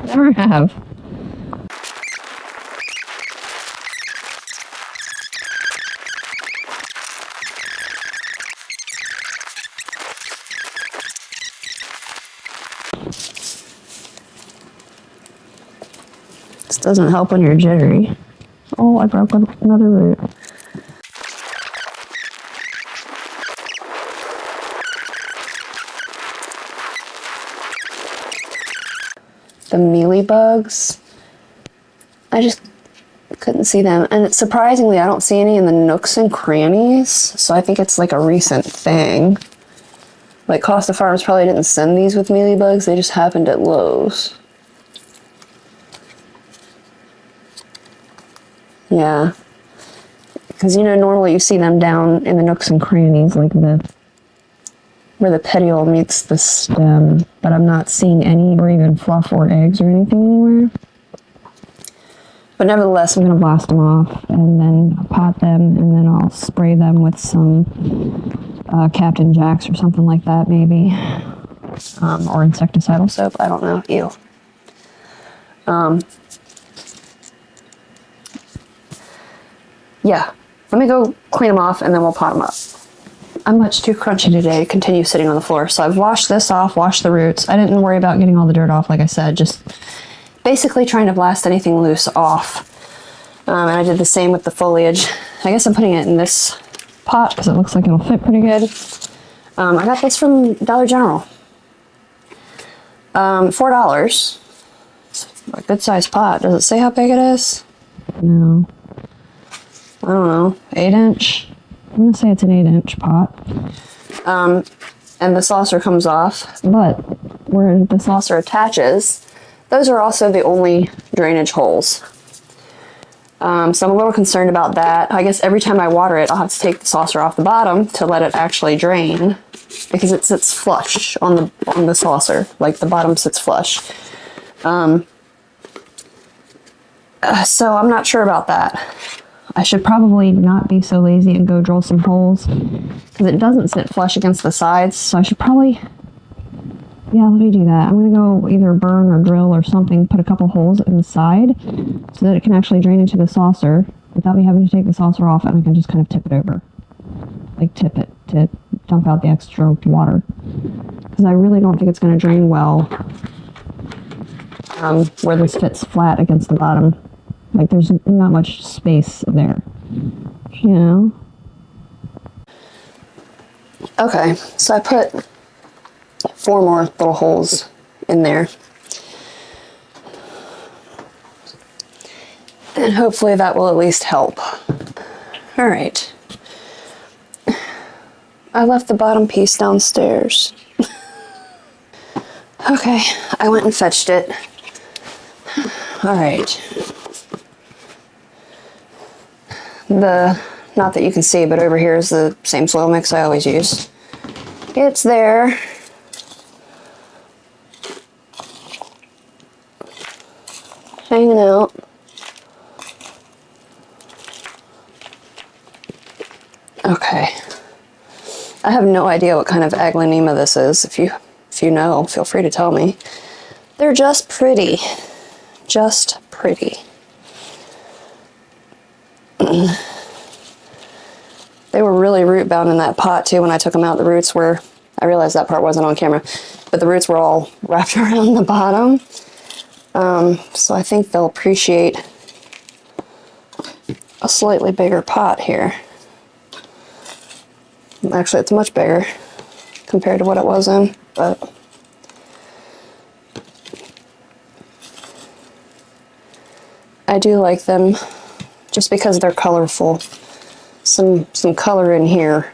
Never have. This doesn't help when you're jittery. Oh, I broke another root. The mealybugs, I just couldn't see them. And surprisingly, I don't see any in the nooks and crannies. So I think it's like a recent thing. Like Costa Farms probably didn't send these with mealybugs. They just happened at Lowe's. Yeah. Because, you know, normally you see them down in the nooks and crannies, like where the petiole meets the stem, but I'm not seeing any or even fluff or eggs or anything anywhere. But nevertheless, I'm going to blast them off and then pot them, and then I'll spray them with some Captain Jack's or something like that, maybe. Or insecticidal soap, I don't know. Ew. Yeah, let me go clean them off and then we'll pot them up. I'm much too crunchy today to continue sitting on the floor. So I've washed this off, washed the roots. I didn't worry about getting all the dirt off, like I said, just basically trying to blast anything loose off. And I did the same with the foliage. I guess I'm putting it in this pot because it looks like it'll fit pretty good. I got this from Dollar General. $4. It's a good sized pot. Does it say how big it is? No. I don't know, 8-inch? I'm gonna say it's an 8-inch pot. And the saucer comes off, but where the saucer attaches, those are also the only drainage holes. So I'm a little concerned about that. I guess every time I water it, I'll have to take the saucer off the bottom to let it actually drain, because it sits flush on the saucer, like the bottom sits flush. So I'm not sure about that. I should probably not be so lazy and go drill some holes, because it doesn't sit flush against the sides, so I should probably, yeah, let me do that. I'm going to go either burn or drill or something, put a couple holes in the side so that it can actually drain into the saucer without me having to take the saucer off, and I can just kind of tip it over. Like tip it to dump out the extra water. Because I really don't think it's going to drain well where this fits flat against the bottom. Like, there's not much space there, you know? Okay, so I put 4 more little holes in there. And hopefully that will at least help. All right. I left the bottom piece downstairs. Okay, I went and fetched it. All right. Not that you can see, but over here is the same soil mix I always use. It's there. Hanging out. Okay. I have no idea what kind of aglaonema this is. If you know, feel free to tell me. They're just pretty. Just pretty. They were really root bound in that pot too when I took them out. The roots were, I realized that part wasn't on camera, but the roots were all wrapped around the bottom. So I think they'll appreciate a slightly bigger pot here. Actually, it's much bigger compared to what it was in, but I do like them just because they're colorful. Some color in here.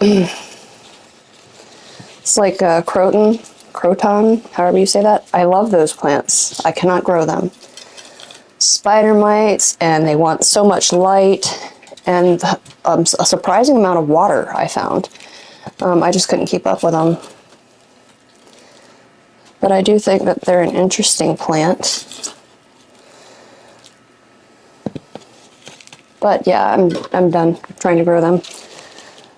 It's like croton, however you say that. I love those plants. I cannot grow them. Spider mites, and they want so much light and a surprising amount of water, I found. I just couldn't keep up with them. But I do think that they're an interesting plant. But yeah, I'm done trying to grow them.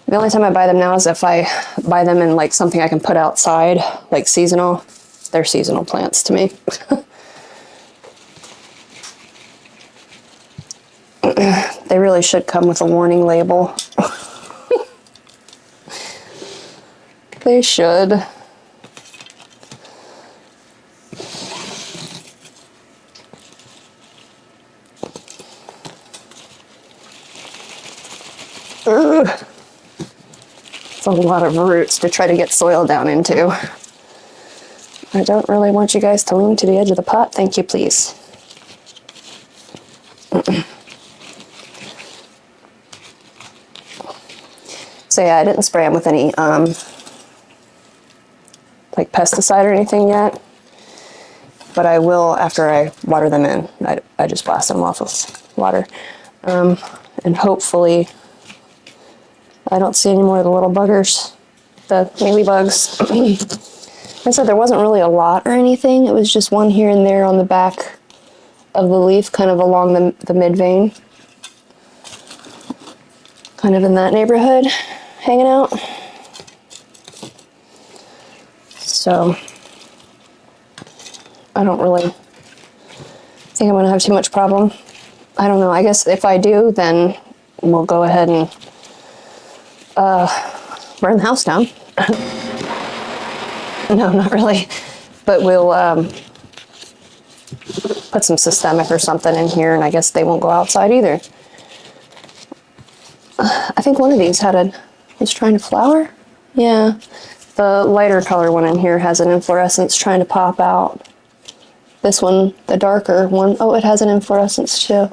The only time I buy them now is if I buy them in like something I can put outside, like seasonal. They're seasonal plants to me. They really should come with a warning label. They should. Ugh. It's a lot of roots to try to get soil down into. I don't really want you guys to lean to the edge of the pot. Thank you, please. So yeah, I didn't spray them with any like pesticide or anything yet, but I will after I water them in. I just blast them off with water, and hopefully I don't see any more of the little buggers, the mealybugs. Like I said, there wasn't really a lot or anything. It was just one here and there on the back of the leaf, kind of along the mid vein, kind of in that neighborhood, hanging out. So I don't really think I'm gonna have too much problem. I don't know. I guess if I do, then we'll go ahead and burn the house down. No, not really. But we'll put some systemic or something in here, and I guess they won't go outside either. I think one of these was trying to flower. Yeah. The lighter color one in here has an inflorescence trying to pop out. This one, the darker one, oh, it has an inflorescence too.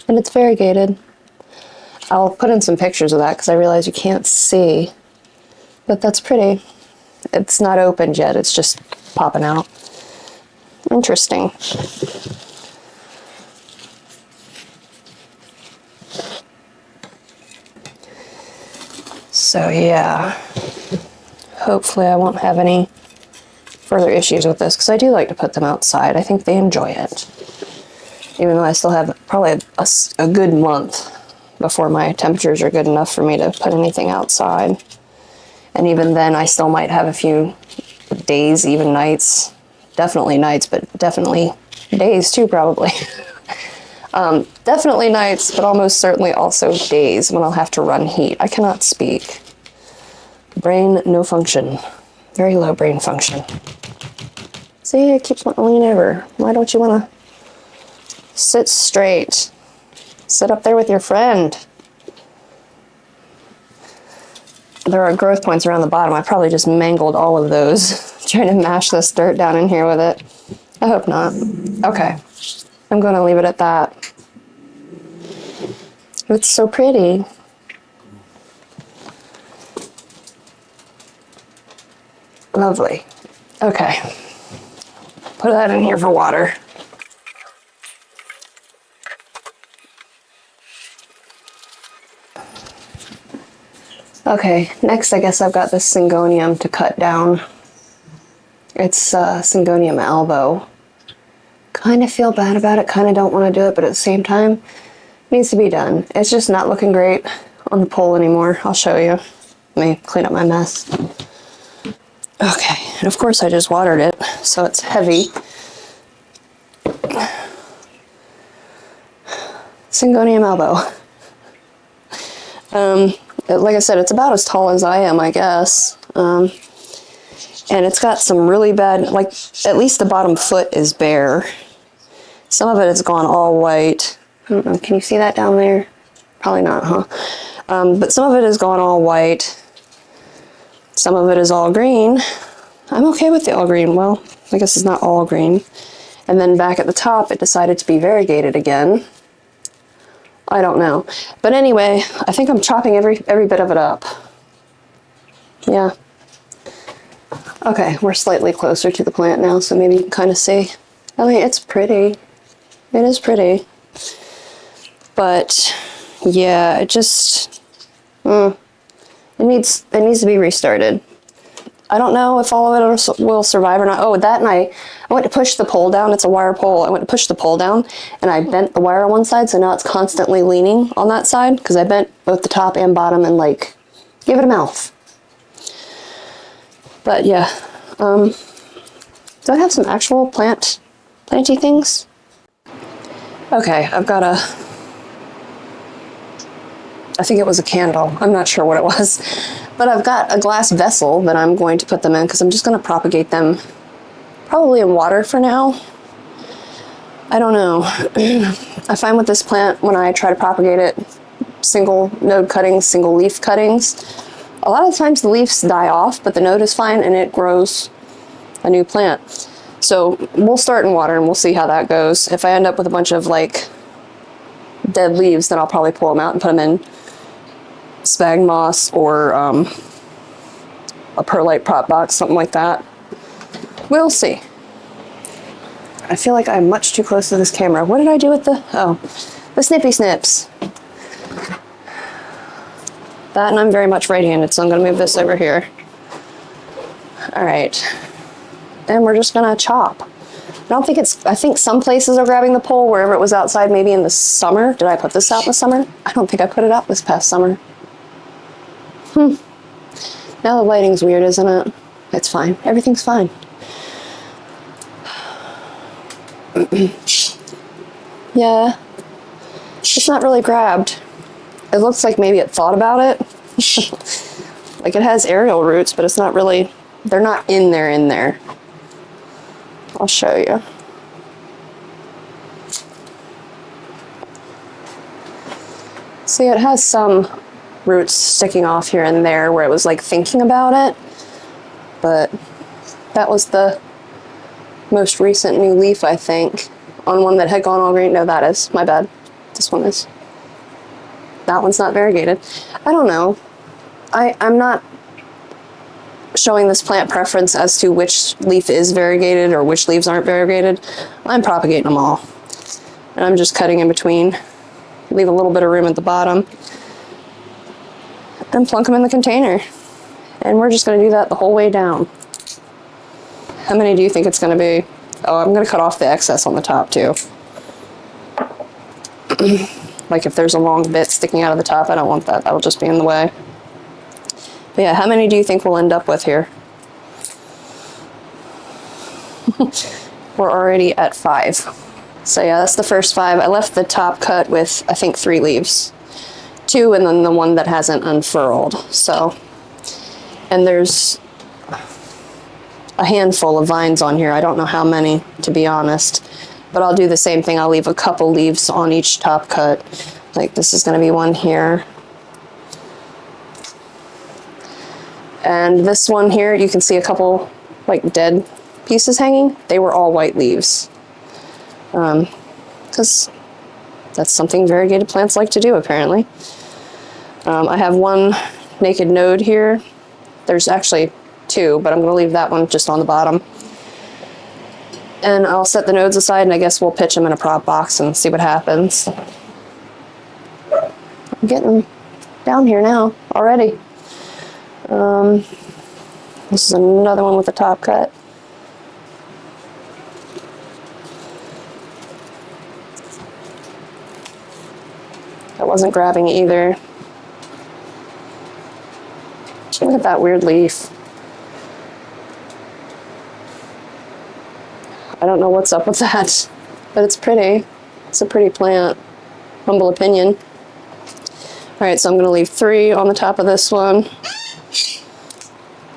And it's variegated. I'll put in some pictures of that because I realize you can't see. But that's pretty. It's not opened yet, it's just popping out. Interesting. So yeah, hopefully I won't have any further issues with this because I do like to put them outside. I think they enjoy it. Even though I still have probably a good month before my temperatures are good enough for me to put anything outside. And even then I still might have a few days, even nights. Definitely nights, but definitely days too probably. Definitely nights, but almost certainly also days when I'll have to run heat. I cannot speak. Brain no function. Very low brain function. See, it keeps wanting to lean over. Why don't you want to sit straight? Sit up there with your friend. There are growth points around the bottom. I probably just mangled all of those trying to mash this dirt down in here with it. I hope not. Okay, I'm going to leave it at that. It's so pretty. Lovely. Okay, put that in here for water. Okay, next I guess I've got this syngonium to cut down. It's Syngonium albo. Kind of feel bad about it, kind of don't want to do it, but at the same time, it needs to be done. It's just not looking great on the pole anymore. I'll show you. Let me clean up my mess. Okay, and of course I just watered it, so it's heavy. Syngonium albo. Like I said, it's about as tall as I am, I guess. And it's got some really bad, like, at least the bottom foot is bare. Some of it has gone all white. I don't know, can you see that down there? Probably not, huh? But some of it has gone all white. Some of it is all green. I'm okay with the all green. Well, I guess it's not all green. And then back at the top, it decided to be variegated again. I don't know. But anyway, I think I'm chopping every bit of it up. Yeah. Okay, we're slightly closer to the plant now, so maybe you can kind of see. I mean, it's pretty. It is pretty. But yeah, it just it needs to be restarted. I don't know if all of it will survive or not. Oh, that night I went to push the pole down. It's a wire pole. I went to push the pole down and I bent the wire on one side, so now it's constantly leaning on that side because I bent both the top and bottom and like give it a mouth. But yeah, do I have some actual planty things? Okay, I've got I think it was a candle. I'm not sure what it was. But I've got a glass vessel that I'm going to put them in because I'm just going to propagate them probably in water for now. I don't know. I find with this plant, when I try to propagate it, single node cuttings, single leaf cuttings, a lot of times the leaves die off, but the node is fine and it grows a new plant. So we'll start in water and we'll see how that goes. If I end up with a bunch of like dead leaves, then I'll probably pull them out and put them in spag moss or a perlite prop box, something like that. We'll see. I feel like I'm much too close to this camera. What did I do with the snippy snips? That, and I'm very much right-handed, so I'm going to move this over here. All right. And we're just going to chop. I think some places are grabbing the pole wherever it was outside, maybe in the summer. Did I put this out in the summer? I don't think I put it out this past summer. Now the lighting's weird, isn't it? It's fine. Everything's fine. Yeah. It's not really grabbed. It looks like maybe it thought about it. Like it has aerial roots, but it's not really, they're not in there. I'll show you. See, it has some roots sticking off here and there where it was like thinking about it, but that was the most recent new leaf, I think, on one that had gone all green. No, that is, my bad. This one is. That one's not variegated. I don't know. I'm not showing this plant preference as to which leaf is variegated or which leaves aren't variegated. I'm propagating them all. And I'm just cutting in between. Leave a little bit of room at the bottom. And plunk them in the container. And we're just going to do that the whole way down. How many do you think it's going to be? Oh, I'm going to cut off the excess on the top too. Like if there's a long bit sticking out of the top, I don't want that. That'll just be in the way. But yeah, how many do you think we'll end up with here? We're already at 5. So yeah, that's the first 5. I left the top cut with, I think, 3 leaves. 2 and then the one that hasn't unfurled. So, and there's a handful of vines on here. I don't know how many, to be honest. But I'll do the same thing. I'll leave a couple leaves on each top cut. Like this is going to be one here. And this one here, you can see a couple like dead pieces hanging. They were all white leaves. Because that's something variegated plants like to do, apparently. I have one naked node here. There's actually 2, but I'm going to leave that one just on the bottom. And I'll set the nodes aside, and I guess we'll pitch them in a prop box and see what happens. I'm getting down here now already. This is another one with a top cut. wasn't grabbing either. Look at that weird leaf. I don't know what's up with that, but it's pretty. It's a pretty plant. Humble opinion. All right, so I'm gonna leave 3 on the top of this one,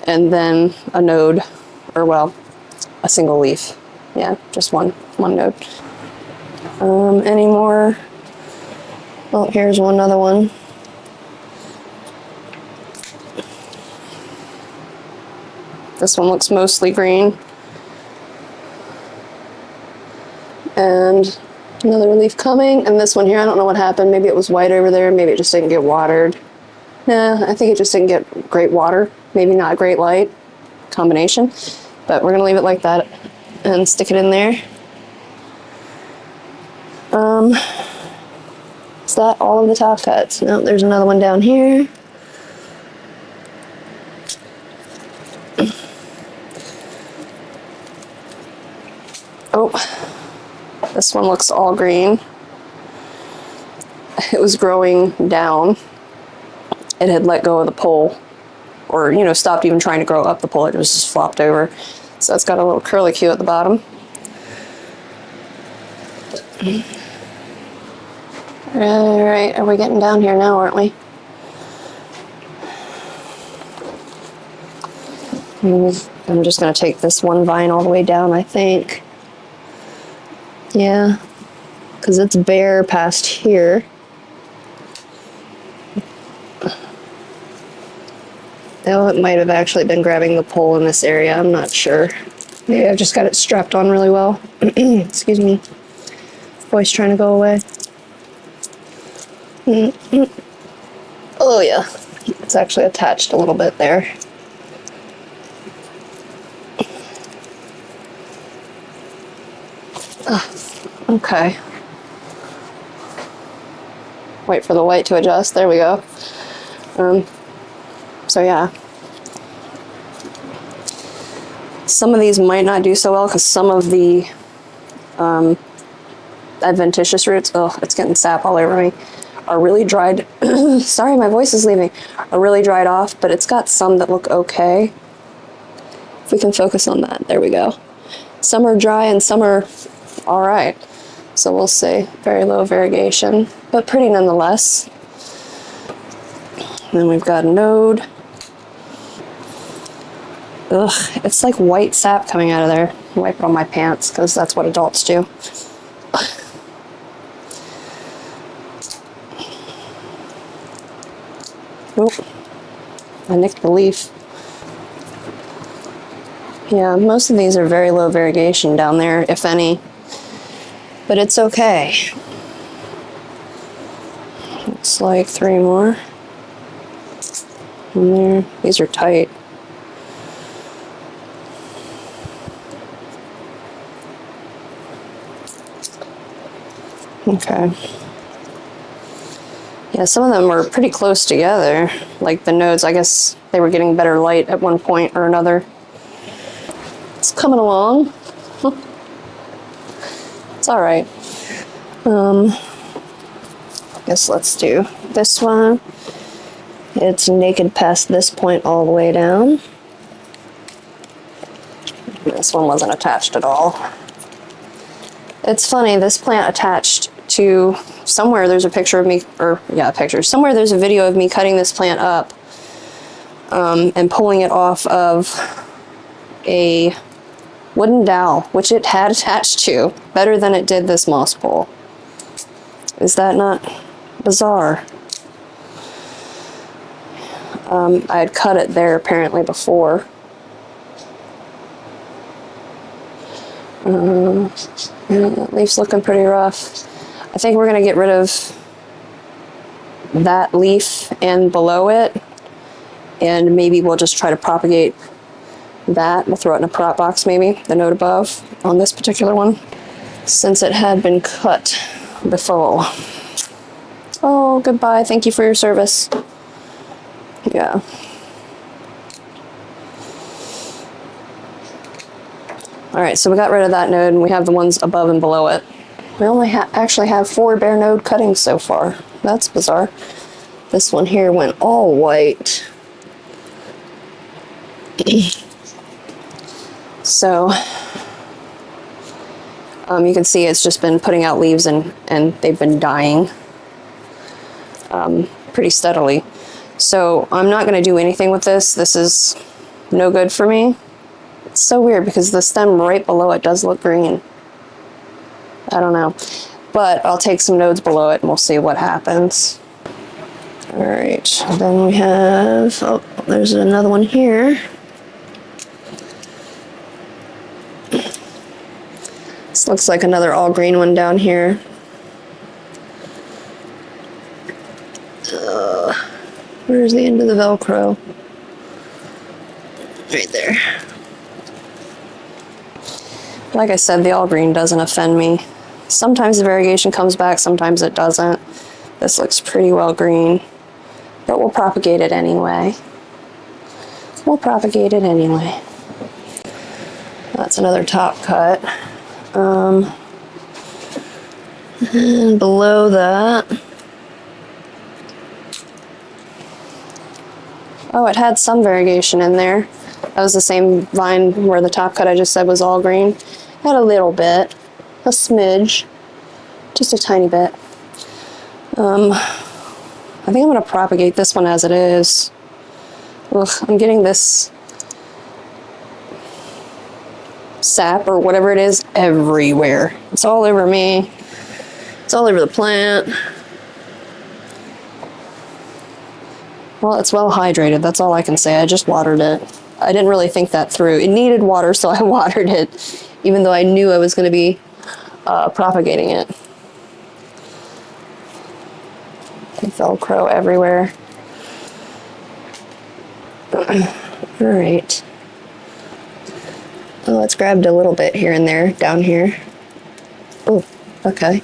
and then a node, or well, a single leaf. Yeah, just one node. Any more? Oh, here's another one. This one looks mostly green. And another leaf coming, and this one here, I don't know what happened. Maybe it was white over there, maybe it just didn't get watered. Nah, I think it just didn't get great water, maybe not great light, combination. But we're gonna leave it like that and stick it in there. Is that all of the top cuts? No, there's another one down here. Oh, this one looks all green. It was growing down. It had let go of the pole, or, you know, stopped even trying to grow up the pole. It was just flopped over. So it's got a little curlicue at the bottom. All right, are we getting down here now, aren't we? I'm just gonna take this one vine all the way down, I think. Yeah, because it's bare past here. Oh, it might have actually been grabbing the pole in this area, I'm not sure. Maybe I've just got it strapped on really well. Excuse me. Voice trying to go away. Oh yeah, it's actually attached a little bit there. Okay. Wait for the light to adjust. There we go. So yeah. Some of these might not do so well because some of the adventitious roots, oh, it's getting sap all over me, are really dried. Sorry, my voice is leaving. Are really dried off, but it's got some that look okay. If we can focus on that, there we go. Some are dry and some are all right. So we'll say very low variegation, but pretty nonetheless. And then we've got a node. Ugh, it's like white sap coming out of there. Wipe it on my pants because that's what adults do. Oop, I nicked the leaf. Yeah, most of these are very low variegation down there, if any. But it's okay. Looks like 3 more. And there, these are tight. Okay. Yeah, some of them were pretty close together. Like the nodes, I guess they were getting better light at one point or another. It's coming along. It's all right. I guess let's do this one. It's naked past this point all the way down. This one wasn't attached at all. It's funny, this plant attached to somewhere. There's a picture of me, or yeah, a picture. Somewhere there's a video of me cutting this plant up and pulling it off of a wooden dowel, which it had attached to, better than it did this moss pole. Is that not bizarre? I had cut it there apparently before. Yeah, that leaf's looking pretty rough. I think we're gonna get rid of that leaf and below it, and maybe we'll just try to propagate that. We'll throw it in a prop box, maybe, the node above on this particular one, since it had been cut before. Oh, goodbye, thank you for your service. Yeah. All right, so we got rid of that node and we have the ones above and below it. We only actually have 4 bare node cuttings so far. that's bizarre. This one here went all white. So you can see it's just been putting out leaves and they've been dying pretty steadily. So I'm not going to do anything with this. This is no good for me. It's so weird because the stem right below it does look green. I don't know. But I'll take some nodes below it and we'll see what happens. All right, then we have, oh, there's another one here. This looks like another all green one down here. Where's the end of the Velcro? Right there. Like I said, the all green doesn't offend me. Sometimes the variegation comes back, sometimes it doesn't. This looks pretty well green, but we'll propagate it anyway. We'll propagate it anyway. That's another top cut. And below that, oh, it had some variegation in there. That was the same vine where the top cut I just said was all green. Had a little bit, a smidge, just a tiny bit. I think I'm going to propagate this one as it is. Ugh, I'm getting this sap or whatever it is everywhere. It's all over me. It's all over the plant. Well, it's well hydrated. That's all I can say. I just watered it. I didn't really think that through. It needed water, so I watered it, even though I knew I was going to be propagating it. Velcro everywhere. All right. Oh, it's grabbed a little bit here and there, down here. Oh, okay.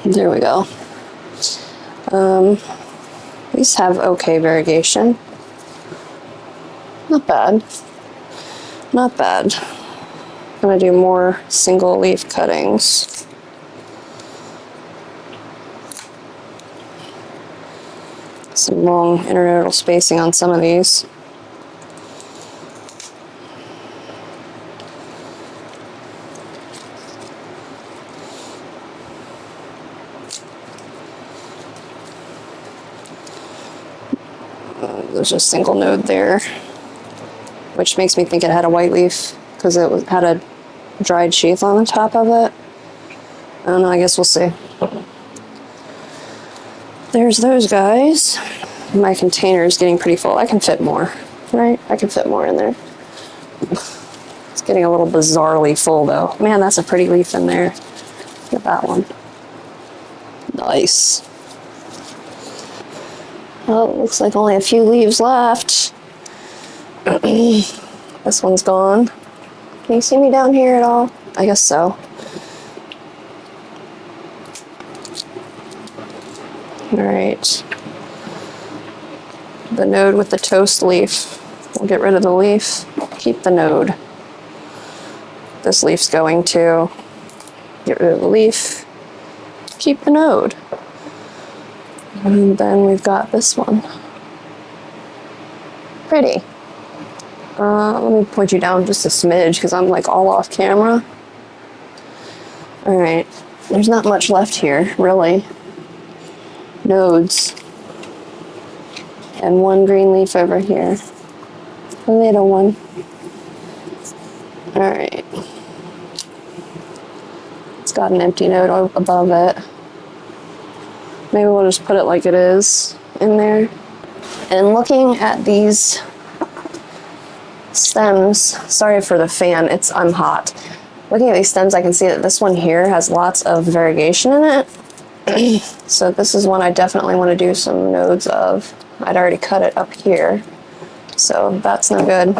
There we go. These have okay variegation. Not bad. Not bad. I'm gonna do more single leaf cuttings. Some long internodal spacing on some of these. There's a single node there, which makes me think it had a white leaf because it had a dried sheath on the top of it. I don't know, I guess we'll see. There's those guys. My container is getting pretty full. I can fit more, right? I can fit more in there. It's getting a little bizarrely full though. Man, that's a pretty leaf in there. Look at that one. Nice. Well, it looks like only a few leaves left. This one's gone. Can you see me down here at all? I guess so. All right. The node with the toast leaf. We'll get rid of the leaf, keep the node. This leaf's going to get rid of the leaf, keep the node. And then we've got this one. Pretty. Let me point you down just a smidge because I'm like all off camera. All right, there's not much left here, really. Nodes. And one green leaf over here. A little one. All right. It's got an empty node above it. Maybe we'll just put it like it is in there. And looking at these stems, sorry for the fan, I'm hot. Looking at these stems, I can see that this one here has lots of variegation in it. So this is one I definitely want to do some nodes of. I'd already cut it up here, so that's no good.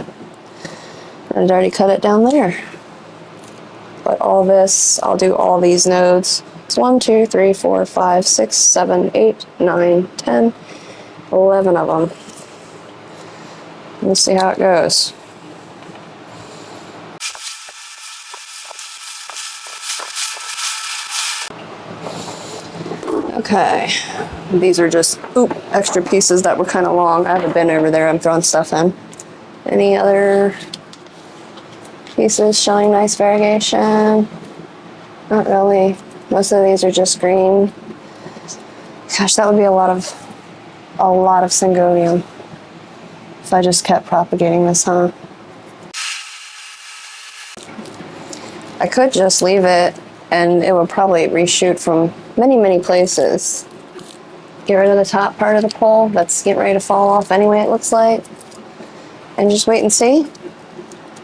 I'd already cut it down there. But all this, I'll do all these nodes. It's 1, 2, 3, 4, 5, 6, 7, 8, 9, 10, 11 of them. We'll see how it goes. Okay, these are just extra pieces that were kind of long. I have a bin over there I'm throwing stuff in. Any other pieces showing nice variegation? Not really. Most of these are just green. Gosh, that would be a lot of syngonium if I just kept propagating this, huh? I could just leave it and it would probably reshoot from many places. Get rid of the top part of the pole that's getting ready to fall off anyway, it looks like. And just wait and see.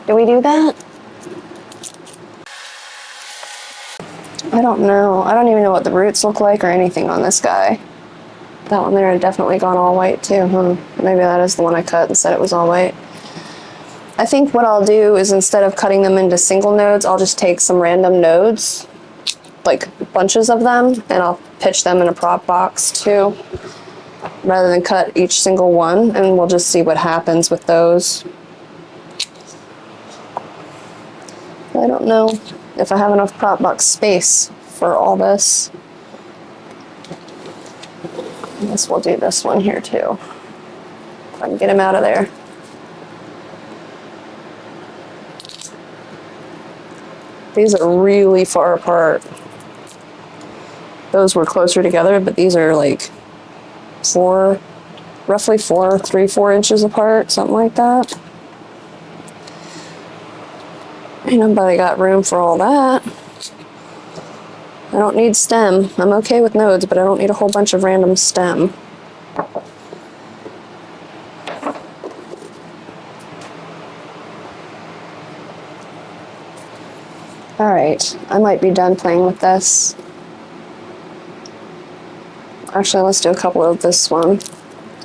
Do we do that? I don't know. I don't even know what the roots look like or anything on this guy. That one there had definitely gone all white too, huh? Maybe that is the one I cut and said it was all white. I think what I'll do is instead of cutting them into single nodes, I'll just take some random nodes, like bunches of them, and I'll pitch them in a prop box too, rather than cut each single one, and we'll just see what happens with those. I don't know if I have enough prop box space for all this. I guess we'll do this one here too. If I can get him out of there. These are really far apart. Those were closer together, but these are like roughly 3-4 inches apart, something like that. Ain't nobody got room for all that. I don't need stem. I'm okay with nodes, but I don't need a whole bunch of random stem. All right, I might be done playing with this. Actually, let's do a couple of this one.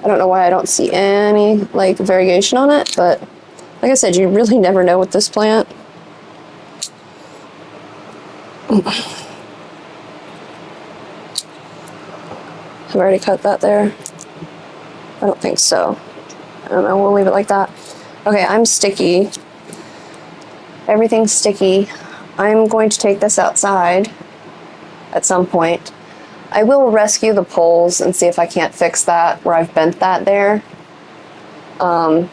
I don't know why I don't see any like variegation on it, but like I said, you really never know with this plant. I've already cut that there. I don't think so. I don't know, we'll leave it like that. Okay, I'm sticky. Everything's sticky. I'm going to take this outside at some point. I will rescue the poles and see if I can't fix that where I've bent that there. And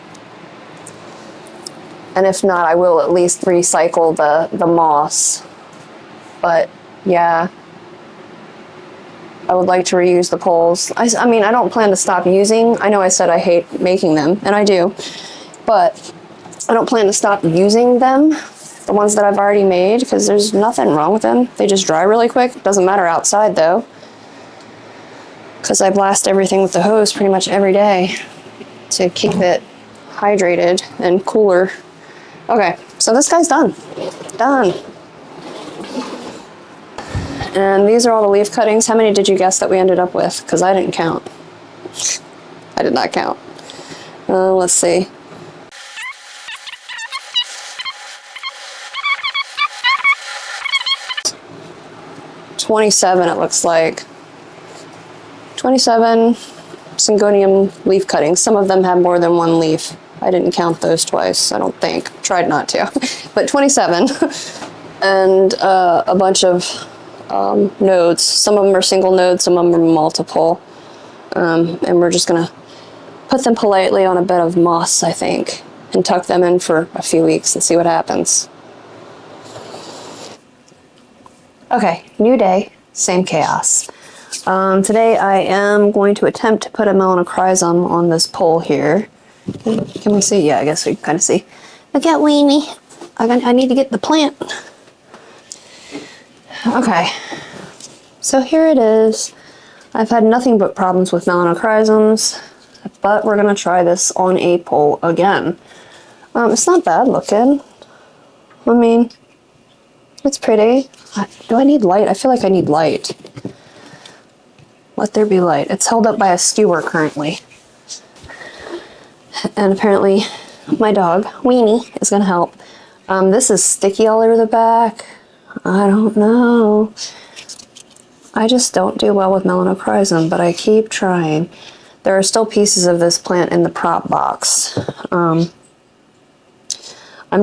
if not, I will at least recycle the moss. But yeah, I would like to reuse the poles. I mean, I don't plan to stop using. I know I said I hate making them, and I do. But I don't plan to stop using them. The ones that I've already made, because there's nothing wrong with them. They just dry really quick. Doesn't matter outside though, because I blast everything with the hose pretty much every day to keep it hydrated and cooler. Okay, so this guy's done. Done. And these are all the leaf cuttings. How many did you guess that we ended up with? Because I didn't count. I did not count. Let's see. 27, it looks like. 27 syngonium leaf cuttings. Some of them have more than one leaf. I didn't count those twice, I don't think. Tried not to. But 27. And a bunch of nodes. Some of them are single nodes, some of them are multiple. And we're just gonna put them politely on a bed of moss, I think, and tuck them in for a few weeks and see what happens. Okay, new day, same chaos. Today I am going to attempt to put a Melanochrysum on this pole here. Can we see? Yeah, I guess we can kind of see. Look at Weenie. I need to get the plant. Okay, so here it is. I've had nothing but problems with Melanochrysums, but we're gonna try this on a pole again. It's not bad looking. I mean, it's pretty. Do I need light? I feel like I need light. Let there be light. It's held up by a skewer currently. And apparently my dog, Weenie, is gonna help. This is sticky all over the back. I don't know. I just don't do well with Melanochrysum, but I keep trying. There are still pieces of this plant in the prop box. I'm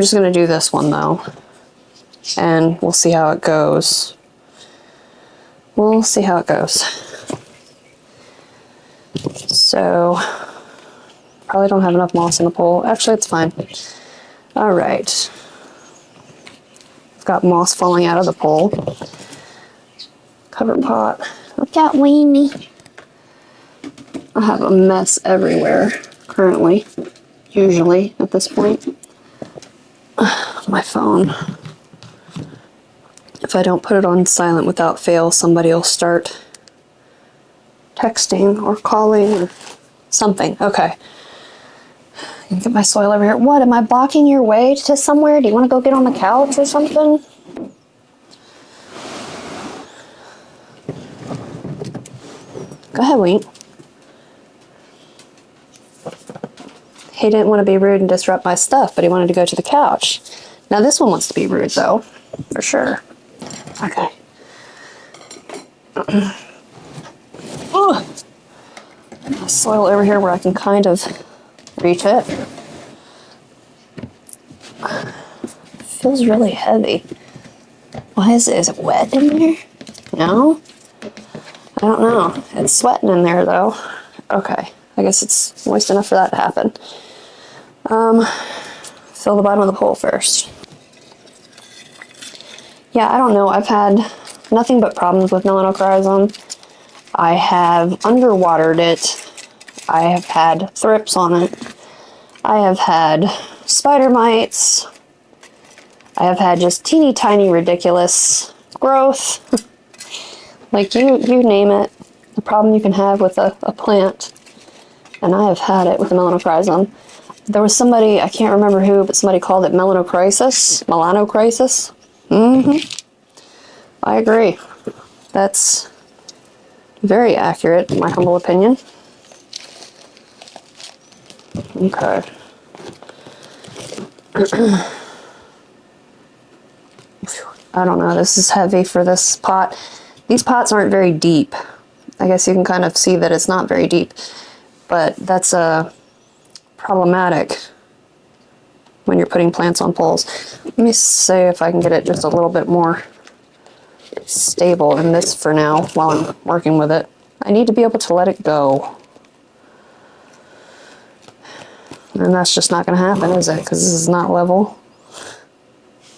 just going to do this one though, and we'll see how it goes. We'll see how it goes. So, probably don't have enough moss in the pole. Actually, it's fine. All right. I've got moss falling out of the pole. Cover pot. Look at Weenie. I have a mess everywhere currently, usually at this point. My phone. If I don't put it on silent without fail, somebody will start texting or calling or something. Okay. Get my soil over here. What, am I blocking your way to somewhere? Do you want to go get on the couch or something? Go ahead, Wink. He didn't want to be rude and disrupt my stuff, but he wanted to go to the couch. Now this one wants to be rude though, for sure. Okay. Soil over here where I can kind of reach it. Feels really heavy. Why is it wet in there? No? I don't know. It's sweating in there though. Okay. I guess it's moist enough for that to happen. Fill the bottom of the pole first. Yeah, I don't know. I've had nothing but problems with Melanochrysum. I have underwatered it. I have had thrips on it. I have had spider mites. I have had just teeny tiny ridiculous growth. Like you name it, the problem you can have with a plant. And I have had it with the Melanochrysum. There was somebody, I can't remember who, but somebody called it Melanochrysum. Melanochrysum. I agree. That's very accurate, in my humble opinion. Okay. I don't know, this is heavy for this pot. These pots aren't very deep. I guess you can kind of see that it's not very deep, but that's problematic when you're putting plants on poles. Let me see if I can get it just a little bit more stable in this for now while I'm working with it. I need to be able to let it go. And that's just not going to happen, is it? Because this is not level.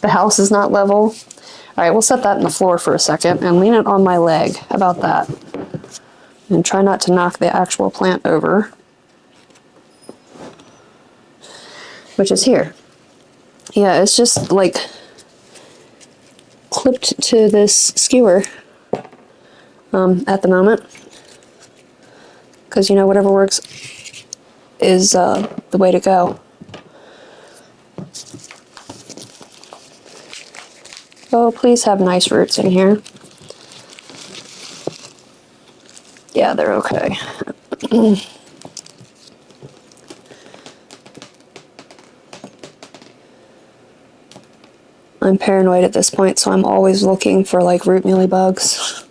The house is not level. All right, we'll set that in the floor for a second and lean it on my leg. How about that? And try not to knock the actual plant over, which is here. Yeah, it's just like clipped to this skewer at the moment. Because, you know, whatever works is the way to go. Oh, please have nice roots in here. Yeah, they're okay. I'm paranoid at this point, so I'm always looking for like root mealybugs.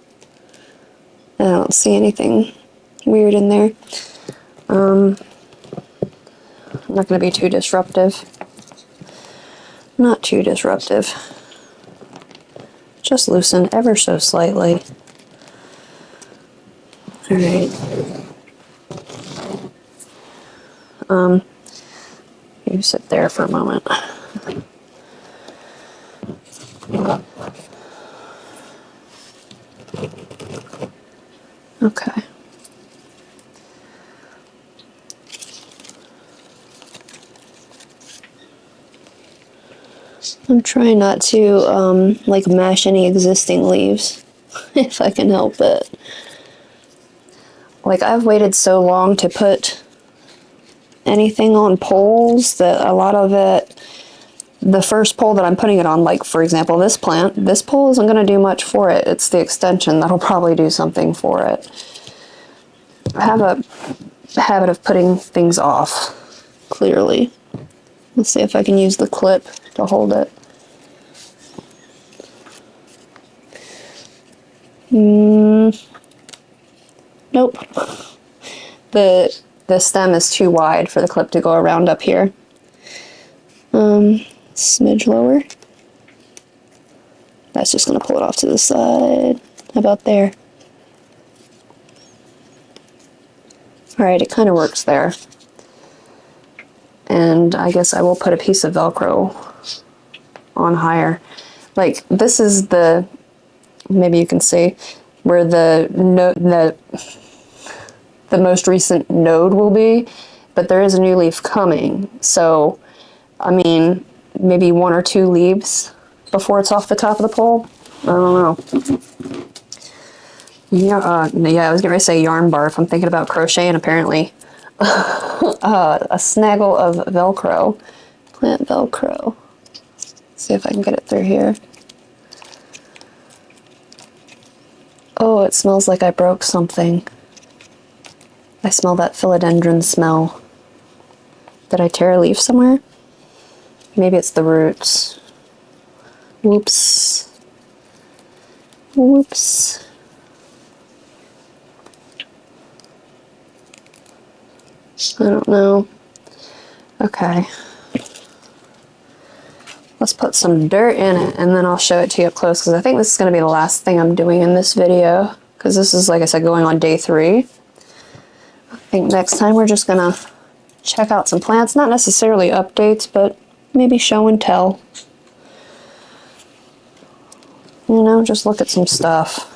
I don't see anything weird in there. I'm not going to be too disruptive. Not too disruptive. Just loosen ever so slightly. All right. You sit there for a moment. Okay. I'm trying not to like mash any existing leaves if I can help it. Like, I've waited so long to put anything on poles that a lot of it, the first pole that I'm putting it on, like for example this plant, this pole isn't going to do much for it. It's the extension that'll probably do something for it. I have a habit of putting things off, clearly. Let's see if I can use the clip to hold it. Nope. the stem is too wide for the clip to go around up here. Smidge lower. That's just gonna pull it off to the side, about there. All right, it kind of works there. And I guess I will put a piece of Velcro on higher. Like, this is the, maybe you can see where the most recent node will be, but there is a new leaf coming. So, I mean, maybe 1 or 2 leaves before it's off the top of the pole. I don't know. Yeah, I was gonna say yarn barf. I'm thinking about crocheting apparently. A snaggle of Velcro. Plant Velcro. See if I can get it through here. Oh, it smells like I broke something. I smell that philodendron smell. Did I tear a leaf somewhere? Maybe it's the roots. Whoops. Whoops. I don't know. Okay. Let's put some dirt in it and then I'll show it to you up close because I think this is going to be the last thing I'm doing in this video because this is, like I said, going on day 3. I think next time we're just going to check out some plants, not necessarily updates, but maybe show and tell. You know, just look at some stuff.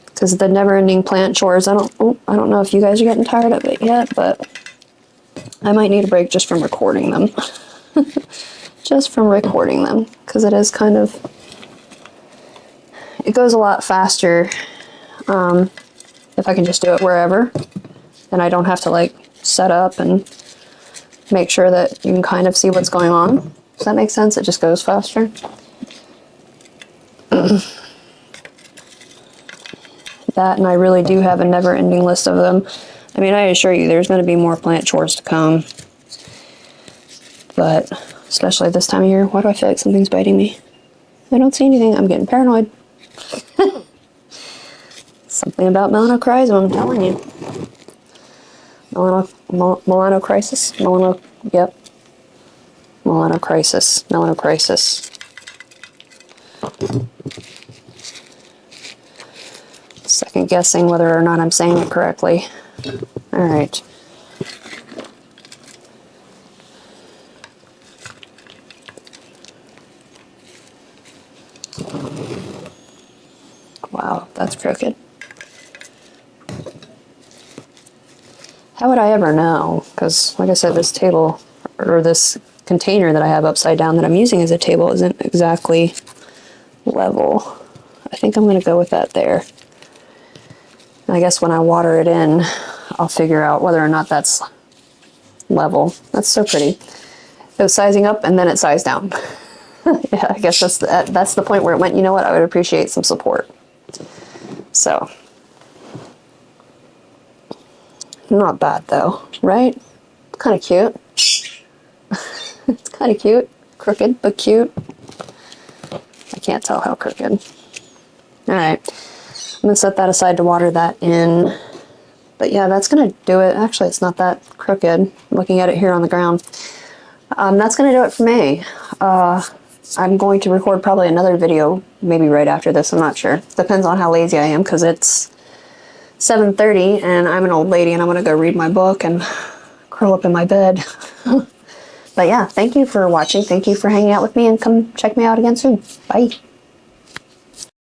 Because the never-ending plant chores, I don't know if you guys are getting tired of it yet, but I might need a break just from recording them. Just from recording them, because it is kind of, it goes a lot faster if I can just do it wherever, and I don't have to like set up and make sure that you can kind of see what's going on. Does that make sense? It just goes faster. That, and I really do have a never-ending list of them. I mean, I assure you there's going to be more plant chores to come. But, especially this time of year, why do I feel like something's biting me? I don't see anything. I'm getting paranoid. Something about Melanochrysum, I'm telling you. Melanochrysum? Yep. Melanochrysum. Second guessing whether or not I'm saying it correctly. All right. Wow, that's crooked. How would I ever know? Because, like I said, this table, or this container that I have upside down that I'm using as a table isn't exactly level. I think I'm going to go with that there. I guess when I water it in, I'll figure out whether or not that's level. That's so pretty. It was sizing up and then it sized down. Yeah, I guess that's the point where it went, you know what, I would appreciate some support. So, not bad though, right? Kind of cute. It's kind of cute. Crooked, but cute. I can't tell how crooked. All right. I'm going to set that aside to water that in. But yeah, that's going to do it. Actually, it's not that crooked. Looking at it here on the ground. That's going to do it for me. I'm going to record probably another video, maybe right after this. I'm not sure. Depends on how lazy I am, because it's 7:30 and I'm an old lady and I'm going to go read my book and curl up in my bed. But yeah, thank you for watching. Thank you for hanging out with me, and come check me out again soon. Bye.